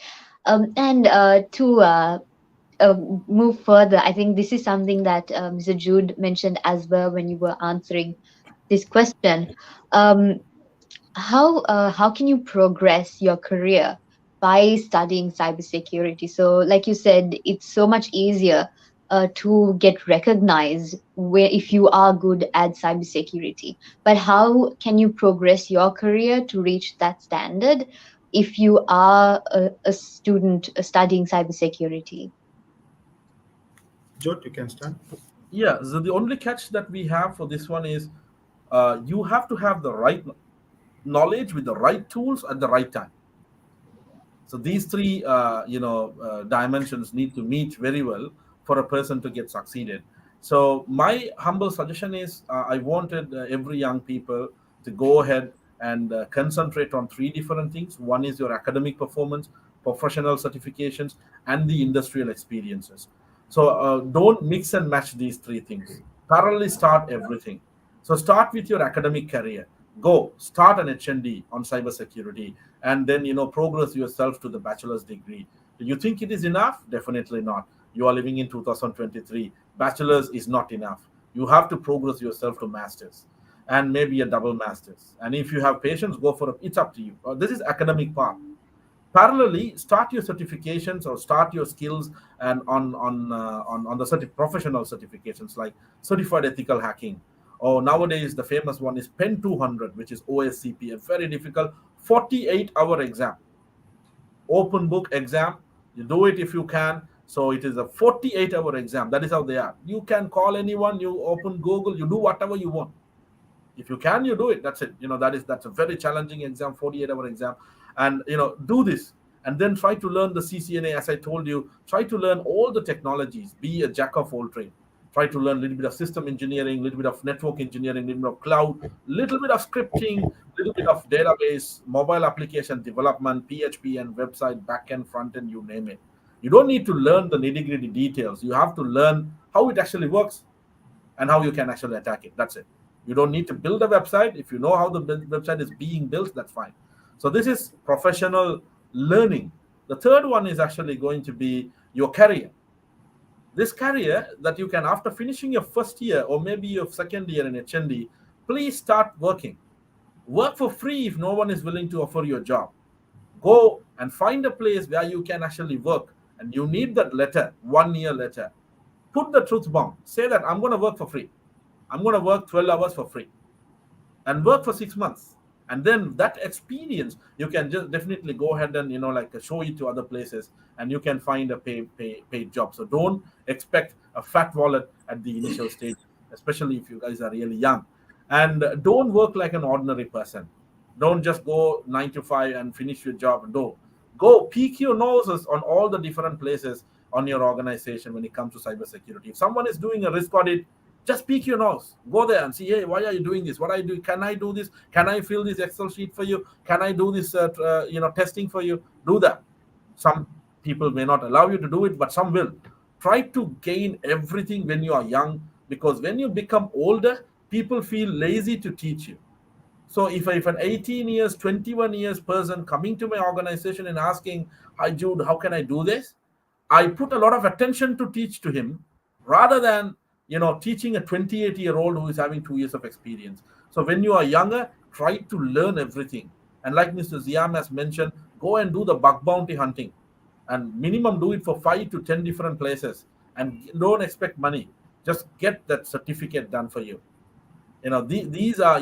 And to move further, I think this is something that Mr. Jude mentioned as well when you were answering this question. Um, how can you progress your career by studying cybersecurity? So, like you said, it's so much easier to get recognized where if you are good at cybersecurity. But how can you progress your career to reach that standard if you are a student studying cybersecurity? Jot, you can start. Yeah, so the only catch that we have for this one is you have to have the right knowledge with the right tools at the right time. So these three, dimensions need to meet very well for a person to get succeeded. So my humble suggestion is, I wanted every young people to go ahead and concentrate on three different things. One is your academic performance, professional certifications, and the industrial experiences. So don't mix and match these three things. Thoroughly start everything. So start with your academic career. Go start an HND on cybersecurity, and then progress yourself to the bachelor's degree. Do you think it is enough? Definitely not. You are living in 2023. Bachelor's is not enough. You have to progress yourself to masters and maybe a double masters. And if you have patience, go for it. It's up to you. This is academic part. Parallelly, start your certifications or start your skills and on the professional certifications like certified ethical hacking, or nowadays the famous one is pen 200, which is OSCP, a very difficult 48-hour exam, open book exam. You do it if you can. So it is a 48-hour exam. That is how they are. You can call anyone, you open Google, you do whatever you want. If you can, you do it. That's it. That's a very challenging exam, 48-hour exam. And do this, and then try to learn the CCNA. As I told you, try to learn all the technologies. Be a jack of all trades. Try to learn a little bit of system engineering, a little bit of network engineering, a little bit of cloud, little bit of scripting, little bit of database, mobile application development, PHP and website, backend, front end, you name it. You don't need to learn the nitty-gritty details. You have to learn how it actually works and how you can actually attack it. That's it. You don't need to build a website. If you know how the website is being built, that's fine. So this is professional learning. The third one is actually going to be your career. This career that you can, after finishing your first year or maybe your second year in HND, please start working. Work for free if no one is willing to offer you a job. Go and find a place where you can actually work, and you need that letter, 1 year letter. Put the truth bomb. Say that I'm going to work for free. I'm going to work 12 hours for free and work for 6 months. And then that experience, you can just definitely go ahead and, show it to other places, and you can find a paid job. So don't expect a fat wallet at the initial stage, especially if you guys are really young. And don't work like an ordinary person. Don't just go 9 to 5 and finish your job. No, go peek your noses on all the different places on your organization when it comes to cybersecurity. If someone is doing a risk audit, just peek your nose. Go there and see, hey, why are you doing this? What are you doing? Can I do this? Can I fill this Excel sheet for you? Can I do this, testing for you? Do that. Some people may not allow you to do it, but some will. Try to gain everything when you are young, because when you become older, people feel lazy to teach you. So if an 18 years, 21 years person coming to my organization and asking, hi, Jude, how can I do this? I put a lot of attention to teach to him rather than teaching a 28-year-old who is having 2 years of experience. So when you are younger, try to learn everything. And like Mr. Ziam has mentioned, go and do the bug bounty hunting, and minimum do it for 5 to 10 different places, and don't expect money. Just get that certificate done for you. These are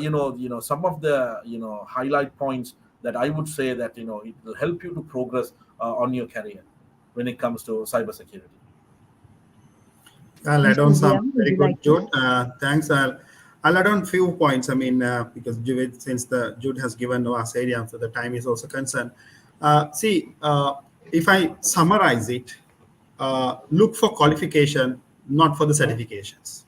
some of the highlight points that I would say that it will help you to progress on your career when it comes to cybersecurity. I'll add Mr. on some Ziam, would very you good, like to? Jude. Thanks. I'll add on few points. I mean, because since the Jude has given us area, so the time is also concerned. If I summarize it, look for qualification, not for the certifications.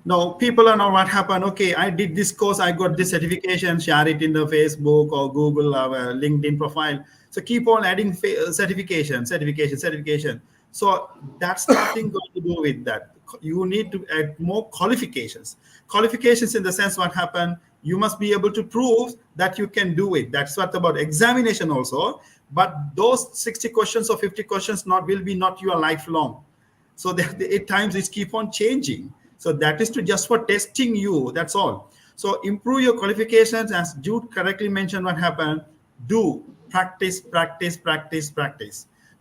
No, people are now what happened. Okay, I did this course, I got this certification, share it in the Facebook or Google or LinkedIn profile. So keep on adding certification. So that's nothing got to do with that. You need to add more qualifications. Qualifications in the sense what happened, you must be able to prove that you can do it. That's what about examination also. But those 60 questions or 50 questions will be not your lifelong. So at times it keep on changing. So that is to just for testing you, that's all. So improve your qualifications. As Jude correctly mentioned what happened, do practice.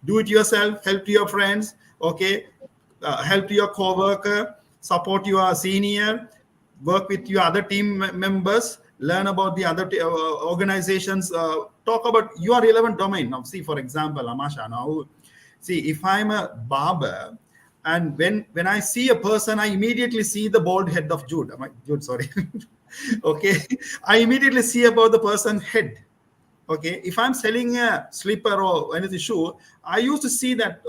Do it yourself, help your friends, okay, help your co-worker, support your senior, work with your other team members, learn about the other organizations, talk about your relevant domain. Now see, for example, Amasha, now see, if I'm a barber, and when I see a person, I immediately see the bald head of Jude. Jude, sorry. Okay, I immediately see about the person's head. Okay, if I'm selling a slipper or anything shoe, I used to see that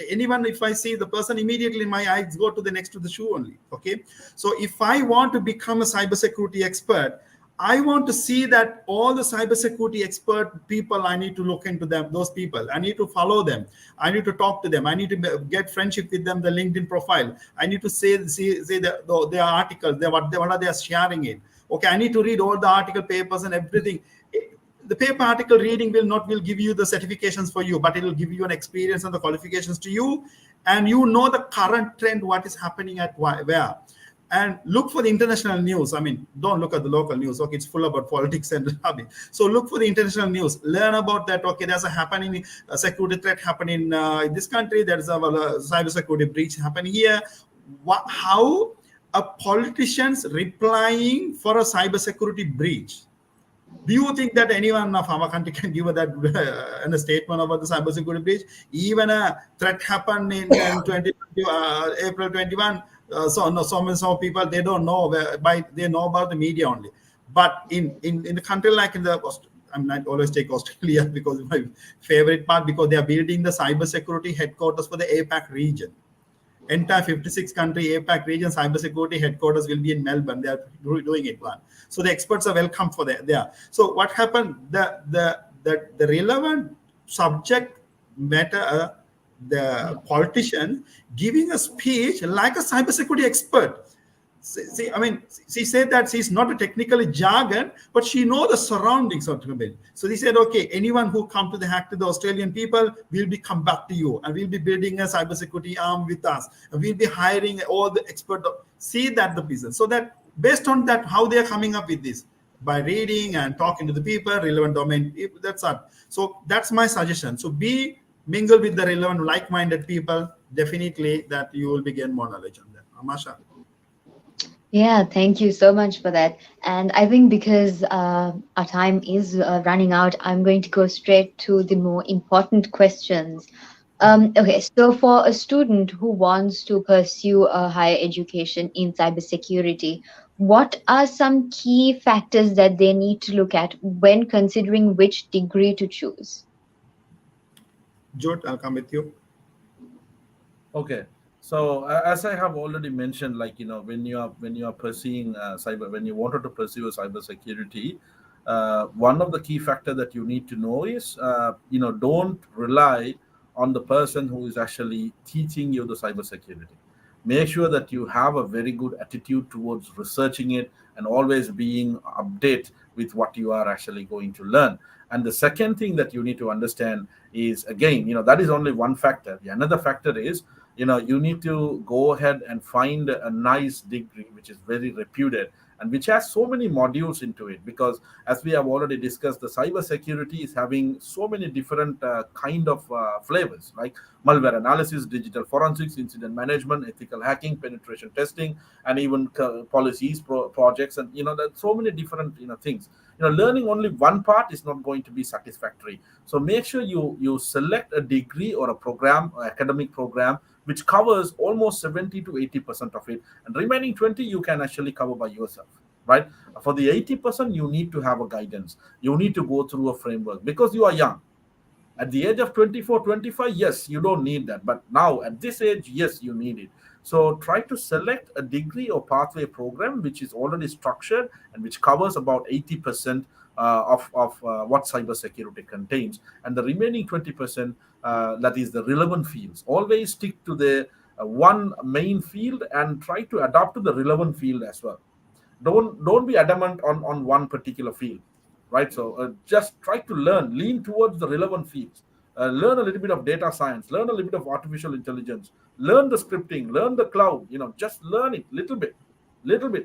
anyone, if I see the person, immediately my eyes go to the next to the shoe only. Okay, so if I want to become a cybersecurity expert, I want to see that all the cybersecurity expert people, I need to look into them, those people. I need to follow them. I need to talk to them. I need to get friendship with them, the LinkedIn profile. I need to see their articles, what are they sharing it. Okay, I need to read all the article papers and everything. The paper article reading will give you the certifications for you, but it will give you an experience and the qualifications to you, and you know the current trend, what is happening at where. And look for the international news. I mean, don't look at the local news. Okay, it's full about politics and so look for the international news. Learn about that. Okay, there's a security threat happening in this country. There's a cybersecurity breach happening here. How a politicians replying for a cybersecurity breach? Do you think that anyone of our country can give that a statement about the cybersecurity breach? Even a threat happened in 20, April 21. Some people, they don't know, they know about the media only. But in the country like I might always take Australia because it's my favorite part, because they are building the cybersecurity headquarters for the APAC region. Entire 56 country APAC region cybersecurity headquarters will be in Melbourne. They are doing it one. So the experts are welcome for that there. So what happened? The relevant subject matter, the politician giving a speech like a cybersecurity expert. See, I mean, she said that she's not a technical jargon, but she knows the surroundings of it. So they said, okay, anyone who come to the hack to the Australian people, will be come back to you, and we'll be building a cybersecurity arm with us, and we'll be hiring all the expert. See that the business. So that based on that, how they are coming up with this by reading and talking to the people, relevant domain. That's it. So that's my suggestion. So mingle with the relevant, like-minded people. Definitely, that you will gain more knowledge on that. Amasha. Yeah, thank you so much for that. And I think because our time is running out, I'm going to go straight to the more important questions. Okay, so for a student who wants to pursue a higher education in cybersecurity, what are some key factors that they need to look at when considering which degree to choose? Jude, I'll come with you. Okay. So as I have already mentioned, like when you are pursuing when you wanted to pursue a cybersecurity, one of the key factor that you need to know is don't rely on the person who is actually teaching you the cybersecurity. Make sure that you have a very good attitude towards researching it and always being update with what you are actually going to learn. And the second thing that you need to understand is, again, that is only one factor. The another factor is, you need to go ahead and find a nice degree which is very reputed and which has so many modules into it, because as we have already discussed, the cybersecurity is having so many different kind of flavors, like malware analysis, digital forensics, incident management, ethical hacking, penetration testing, and even policies, projects, and there's so many different things. Learning only one part is not going to be satisfactory. So make sure you select a degree or a program, or academic program, which covers almost 70 to 80% of it, and remaining 20 you can actually cover by yourself, right? For the 80%, you need to have a guidance. You need to go through a framework because you are young. At the age of 24, 25, yes, you don't need that. But now at this age, yes, you need it. So try to select a degree or pathway program which is already structured and which covers about 80% of what cybersecurity contains, and the remaining 20%, that is the relevant fields. Always stick to the one main field and try to adapt to the relevant field as well. Don't be adamant on one particular field, right? So just try to lean towards the relevant fields. Learn a little bit of data science, learn a little bit of artificial intelligence, learn the scripting, learn the cloud, just learn it little bit,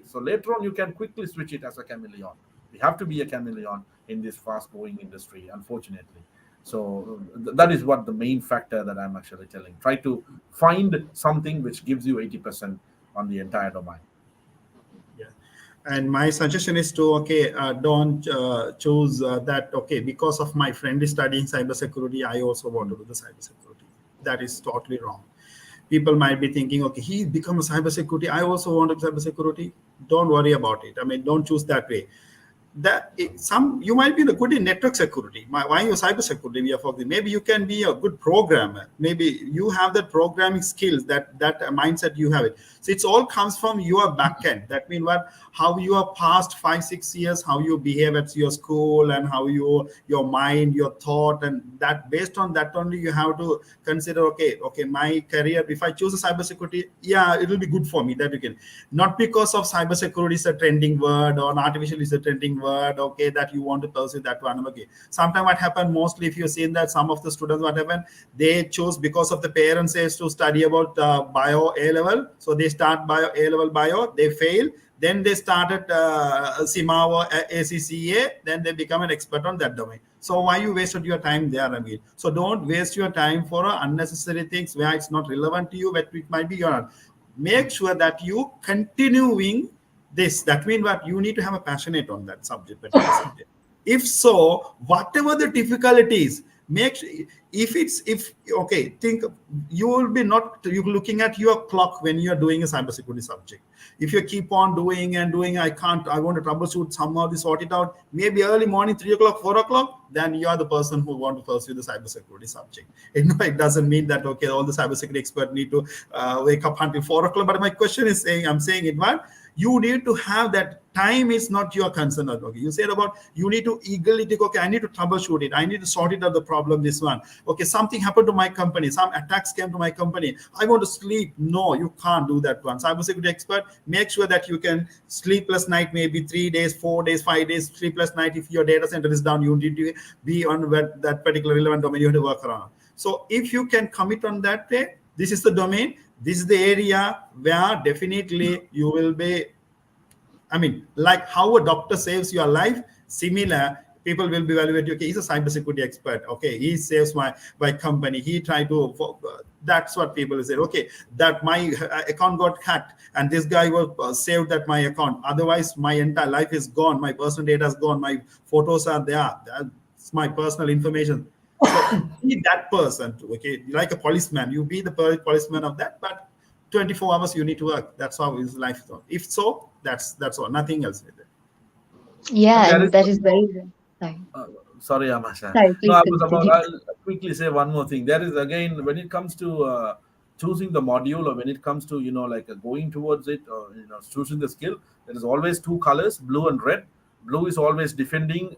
so later on you can quickly switch it as a chameleon. We have to be a chameleon in this fast growing industry, unfortunately. So that is what the main factor that I'm actually telling. Try to find something which gives you 80% on the entire domain. Yeah. And my suggestion is to, don't choose that, because of my friend is studying cybersecurity, I also want to do the cybersecurity. That is totally wrong. People might be thinking, he become a cybersecurity, I also want to be cybersecurity. Don't worry about it. I mean, don't choose that way. You might be good in network security. Why you cyber security? We are focusing. Maybe you can be a good programmer. Maybe you have that programming skills, that mindset you have it. So it's all comes from your backend. That means how you are past 5-6 years, how you behave at your school, and how your mind, your thought, and that based on that only you have to consider. Okay, my career. If I choose a cybersecurity, yeah, it will be good for me. That you can, not because of cybersecurity is a trending word or artificial is a trending word, that you want to pursue that one. Sometimes what happen mostly, if you've seen that some of the students, what happen, they chose because of the parents says to study about bio A level, so they start bio A level bio, they fail, then they started CIMA or ACCA, then they become an expert on that domain. So why you wasted your time there, Ramil? So don't waste your time for unnecessary things where it's not relevant to you, but it might be your. Make sure that you continuing this. That means what you need to have a passionate on that subject. If so, whatever the difficulties, think you will be not you looking at your clock when you are doing a cybersecurity subject. If you keep on doing, I want to troubleshoot somehow to sort it out, maybe early morning 3 o'clock, 4 o'clock, then you are the person who want to pursue the cybersecurity subject. It doesn't mean that all the cybersecurity experts need to wake up until 4 o'clock. But my question is I'm saying it, but you need to have that. Time is not your concern. You said about you need to eagerly take, I need to troubleshoot it, I need to sort it out the problem, this one. Something happened to my company, some attacks came to my company, I want to sleep. No, you can't do that one. Cybersecurity expert, make sure that you can sleepless night, maybe 3 days, 4 days, 5 days sleepless night. If your data center is down, you need to be on that particular relevant domain, you have to work around. So if you can commit on that way, this is the domain, this is the area where definitely you will be. Like how a doctor saves your life, similar, people will be evaluating, he's a cybersecurity expert. He saves my company. He tried to, that's what people will say. That my account got hacked and this guy was saved that my account. Otherwise, my entire life is gone. My personal data is gone. My photos are there. That's my personal information. So be that person, like a policeman. You be the policeman of that, but 24 hours you need to work. That's how his life is. If so, that's all. Nothing else with it. Yeah, and that is very sorry. Sorry, Amasha. Sorry, please continue. I'll quickly say one more thing. There is, again, when it comes to choosing the module, or when it comes to going towards it, or choosing the skill, there is always two colors, blue and red. Blue is always defending,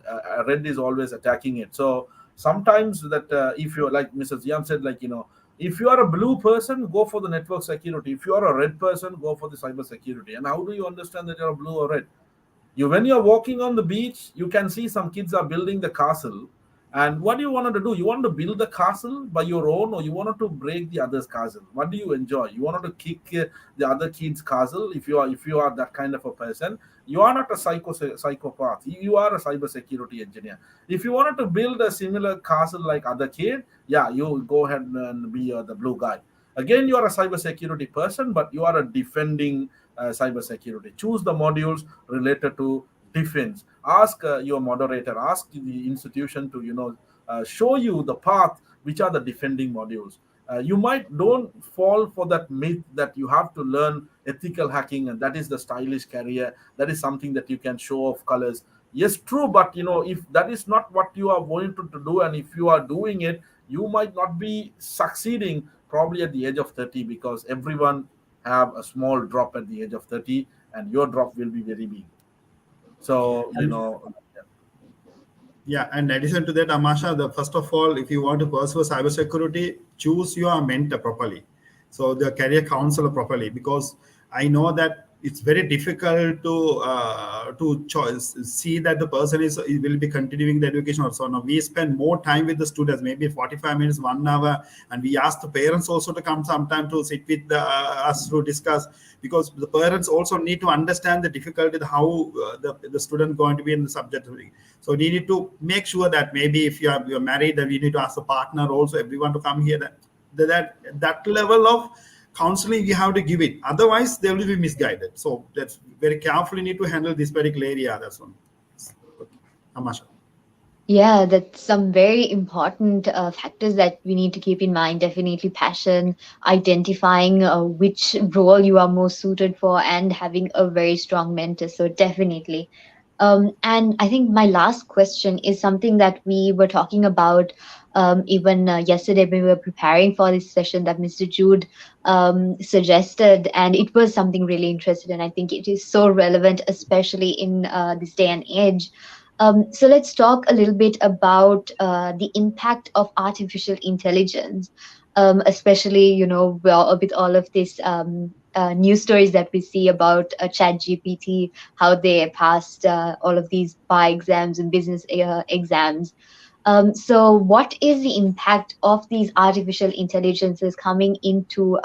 red is always attacking it. So sometimes that if you're like Mr. Ziam said, if you are a blue person, go for the network security. If you are a red person, go for the cyber security. And how do you understand that you're blue or red? When you're walking on the beach, you can see some kids are building the castle. And what do you want to do? You want to build the castle by your own, or you wanted to break the other's castle? What do you enjoy? You wanted to kick the other kid's castle. If you are that kind of a person, you are not a psychopath. You are a cybersecurity engineer. If you wanted to build a similar castle like other kid, yeah, you go ahead and be the blue guy. Again, you are a cybersecurity person, but you are a defending cybersecurity. Choose the modules related to defense. Ask your moderator, ask the institution to show you the path, which are the defending modules. You don't fall for that myth that you have to learn ethical hacking and that is the stylish career, that is something that you can show off colors. Yes, true, but if that is not what you are going to do, and if you are doing it, you might not be succeeding probably at the age of 30, because everyone have a small drop at the age of 30, and your drop will be very big. So, Yeah, and in addition to that, Amasha, the first of all, if you want to pursue cybersecurity, choose your mentor properly. So the career counselor properly, because I know that it's very difficult to choice see that the person will be continuing the education also. Now we spend more time with the students, maybe 45 minutes, 1 hour, and we ask the parents also to come sometime to sit with us to discuss, because the parents also need to understand the difficulty, how the student going to be in the subject. So we need to make sure that maybe if you're married, then we need to ask the partner also, everyone to come here. That level of counseling we have to give it. Otherwise, they will be misguided. So that's very carefully need to handle this particular area. That's one. Amasha. Yeah, that's some very important factors that we need to keep in mind. Definitely passion, identifying which role you are most suited for, and having a very strong mentor. So definitely. And I think my last question is something that we were talking about even yesterday when we were preparing for this session, that Mr. Jude suggested, and it was something really interesting. And I think it is so relevant, especially in this day and age. So let's talk a little bit about the impact of artificial intelligence, especially, with all of this news stories that we see about ChatGPT, how they passed all of these bar exams and business exams. So what is the impact of these artificial intelligences coming into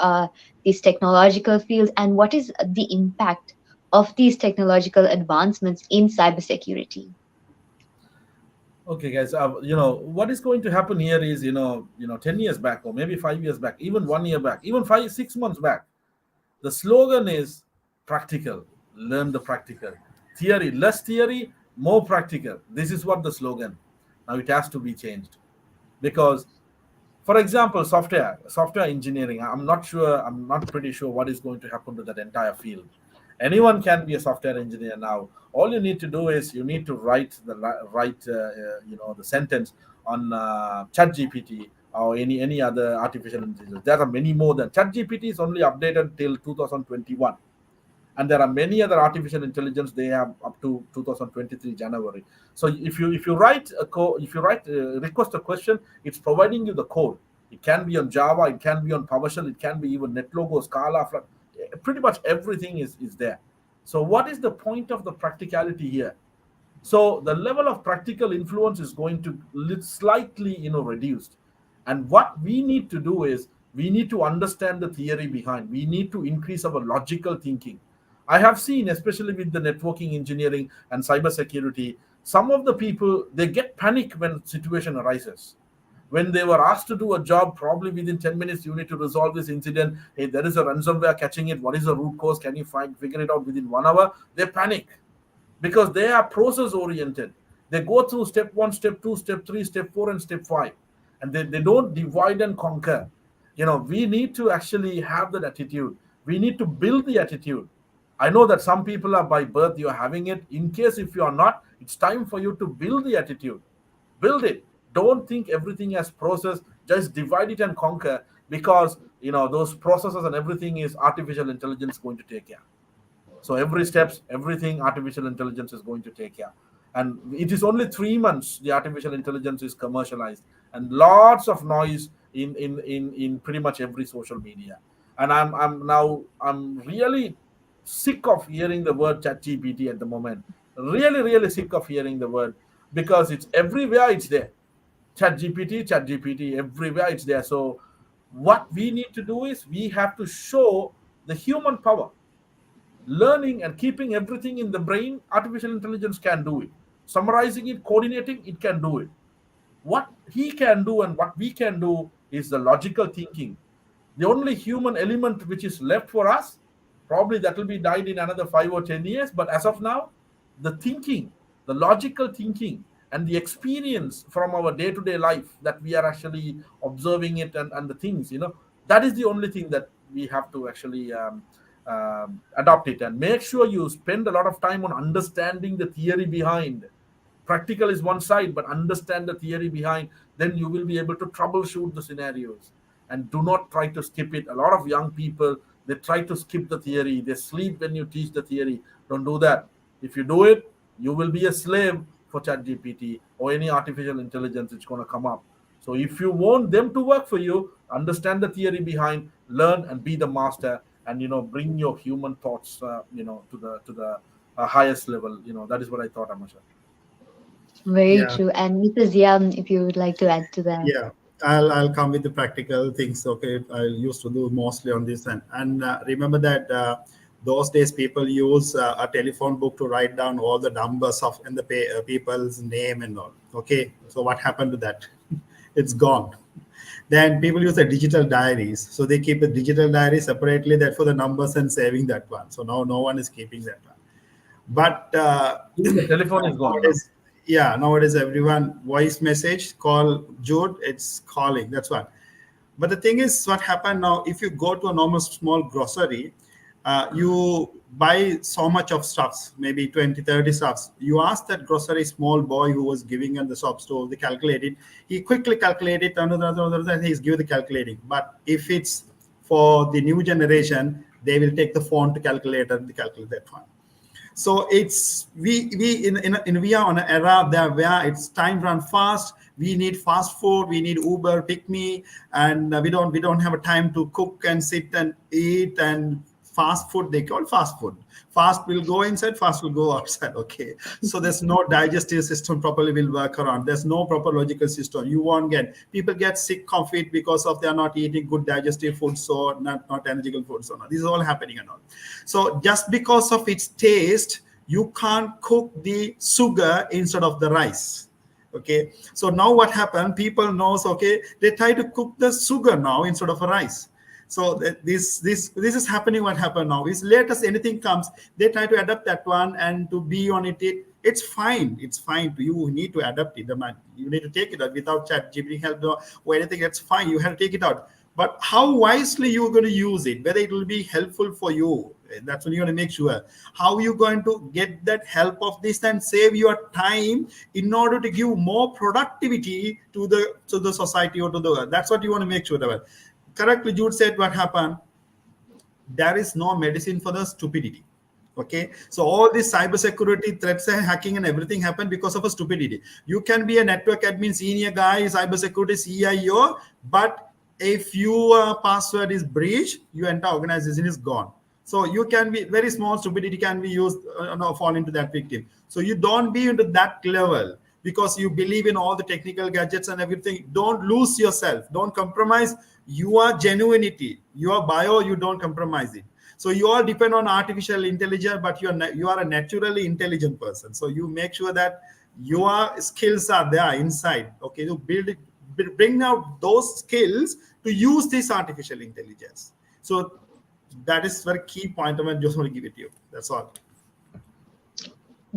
these technological fields, and what is the impact of these technological advancements in cybersecurity? okay, guys, what is going to happen here is, 10 years back, or maybe 5 years back, even 1 year back, even 6 months back, the slogan is practical. Learn the practical. Theory, less theory, more practical. This is what the slogan. Now it has to be changed, because, for example, software engineering, I'm not pretty sure what is going to happen to that entire field. Anyone can be a software engineer now. All you need to do is you need to write the sentence on ChatGPT or any other artificial intelligence. There are many more than ChatGPT is only updated till 2021, and there are many other artificial intelligence they have up to 2023 January. So if you write request a question, it's providing you the code. It can be on Java, it can be on PowerShell, it can be even NetLogo, Scala, pretty much everything is there. So what is the point of the practicality here? So the level of practical influence is going to slightly reduced. And what we need to do is we need to understand the theory behind. We need to increase our logical thinking. I have seen, especially with the networking engineering and cybersecurity, some of the people, they get panic when situation arises. When they were asked to do a job, probably within 10 minutes you need to resolve this incident. Hey, there is a ransomware catching it. What is the root cause? Can you figure it out within 1 hour? They panic, because they are process oriented. They go through step 1, step 2, step 3, step 4, and step 5, and they don't divide and conquer. We need to actually have that attitude. We need to build the attitude. I know that some people are by birth, you're having it. In case if you are not, it's time for you to build the attitude. Build it. Don't think everything as process. Just divide it and conquer, because those processes and everything is artificial intelligence going to take care. So everything artificial intelligence is going to take care. And it is only 3 months the artificial intelligence is commercialized, and lots of noise in pretty much every social media. And I'm really sick of hearing the word ChatGPT at the moment. Really, really sick of hearing the word, because it's everywhere. It's there. ChatGPT, everywhere it's there. So what we need to do is we have to show the human power. Learning and keeping everything in the brain, artificial intelligence can do it. Summarizing it, coordinating, it can do it. What he can do and what we can do is the logical thinking. The only human element which is left for us, probably that will be died in another 5 or 10 years. But as of now, the thinking, the logical thinking, and the experience from our day-to-day life, that we are actually observing it, and the things, that is the only thing that we have to actually adopt it. And make sure you spend a lot of time on understanding the theory behind. Practical is one side, but understand the theory behind, then you will be able to troubleshoot the scenarios. And do not try to skip it. A lot of young people, They try to skip the theory. They sleep when you teach the theory. Don't do that. If you do it, you will be a slave for ChatGPT or any artificial intelligence that's going to come up. So if you want them to work for you, understand the theory behind, learn and be the master, and bring your human thoughts, to the highest level. That is what I thought, Amasha. Very Yeah, true. And Mrs. Yam, if you would like to add to that. yeah. I'll come with the practical things. Okay, I used to do mostly on this, and remember that those days people use a telephone book to write down all the numbers of and the people's name and all. Okay, so what happened to that? It's gone. Then people use the digital diaries, so they keep the digital diary separately, that for the numbers and saving that one. So now no one is keeping that one. But Even the telephone is gone now. nowadays, yeah, nowadays everyone voice message call Jude, it's calling. That's what. But the thing is, what happened now? If you go to a normal small grocery, you buy so much of stuffs, maybe 20, 30 stuffs. You ask that grocery small boy who was giving in the shop store, they calculate it. He quickly calculate it, and he's give the calculating. But if it's for the new generation, they will take the phone to calculate and calculate that one. So it's we are on an era there where it's time run fast. We need fast food, we need Uber, pick me, and we don't have a time to cook and sit and eat. And fast food, they call fast food. Fast will go inside, fast will go outside. Okay, so there's no digestive system properly will work around. There's no proper logical system. You won't get, people get sick of it because of they are not eating good digestive food, so not energical food. So this is all happening and all. So just because of its taste, you can't cook the sugar instead of the rice. Okay, so now what happened? People knows, okay, they try to cook the sugar now instead of a rice. So this is happening. What happened now is, late as anything comes, they try to adapt that one and to be on it. It's fine. It's fine. You need to adapt it. You need to take it out without ChatGPT help or anything. It's fine. You have to take it out. But how wisely you're going to use it, whether it will be helpful for you, that's what you're going to make sure. How are you going to get that help of this and save your time in order to give more productivity to the society or to the world? That's what you want to make sure about. Correctly, Jude said what happened. There is no medicine for the stupidity. Okay, so all these cybersecurity threats and hacking and everything happened because of a stupidity. You can be a network admin, senior guy, cybersecurity CIO, but if your password is breached, your entire organization is gone. So you can be very small stupidity can be used, fall into that victim. So you don't be into that level because you believe in all the technical gadgets and everything. Don't lose yourself. Don't compromise your genuinity, your bio. You don't compromise it. So you all depend on artificial intelligence, but you are a naturally intelligent person. So you make sure that your skills are there inside. Okay, you build it, bring out those skills to use this artificial intelligence. So that is very key point. I just want to give it to you. That's all.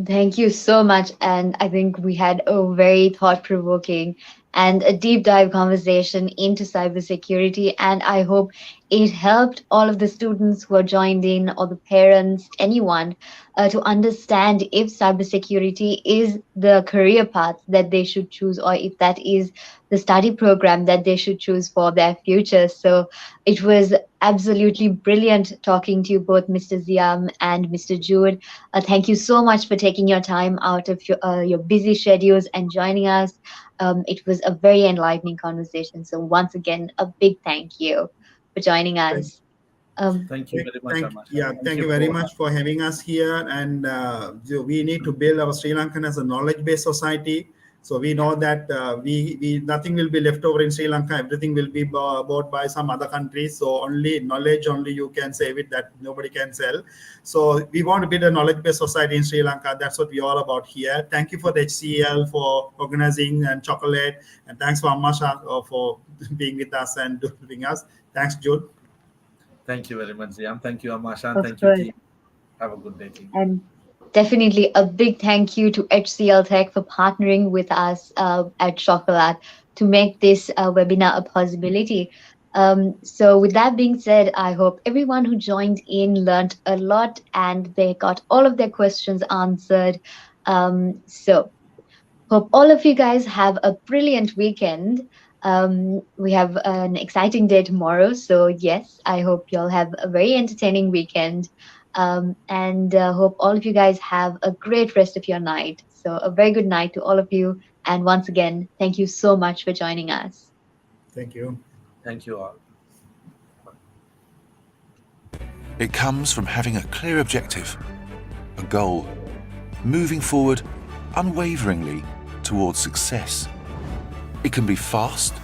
Thank you so much. And I think we had a very thought-provoking and a deep dive conversation into cybersecurity. And I hope it helped all of the students who are joined in, or the parents, anyone, to understand if cybersecurity is the career path that they should choose, or if that is the study program that they should choose for their future. So it was absolutely brilliant talking to you both, Mr. Ziam and Mr. Jude. Thank you so much for taking your time out of your busy schedules and joining us. It was a very enlightening conversation. So once again, a big thank you for joining us. Thank you very much, Amasha. Thank you very much for having us here. And we need to build our Sri Lankan as a knowledge-based society. So we know that we nothing will be left over in Sri Lanka. Everything will be bought by some other countries. So only knowledge, only you can save it, that nobody can sell. So we want to build a knowledge-based society in Sri Lanka. That's what we're all about here. Thank you for the HCL for organizing and chocolate. And thanks for Amasha for being with us and doing us. Thanks, Jude. Thank you very much, Ziam. Thank you, Amasha. Thank you, team. Have a good day, team. And definitely a big thank you to HCL Tech for partnering with us at Chocolate to make this webinar a possibility. So with that being said, I hope everyone who joined in learned a lot and they got all of their questions answered. So hope all of you guys have a brilliant weekend. We have an exciting day tomorrow. So, yes, I hope you all have a very entertaining weekend. And hope all of you guys have a great rest of your night. So, a very good night to all of you. And once again, thank you so much for joining us. Thank you. Thank you all. It comes from having a clear objective, a goal, moving forward unwaveringly towards success. It can be fast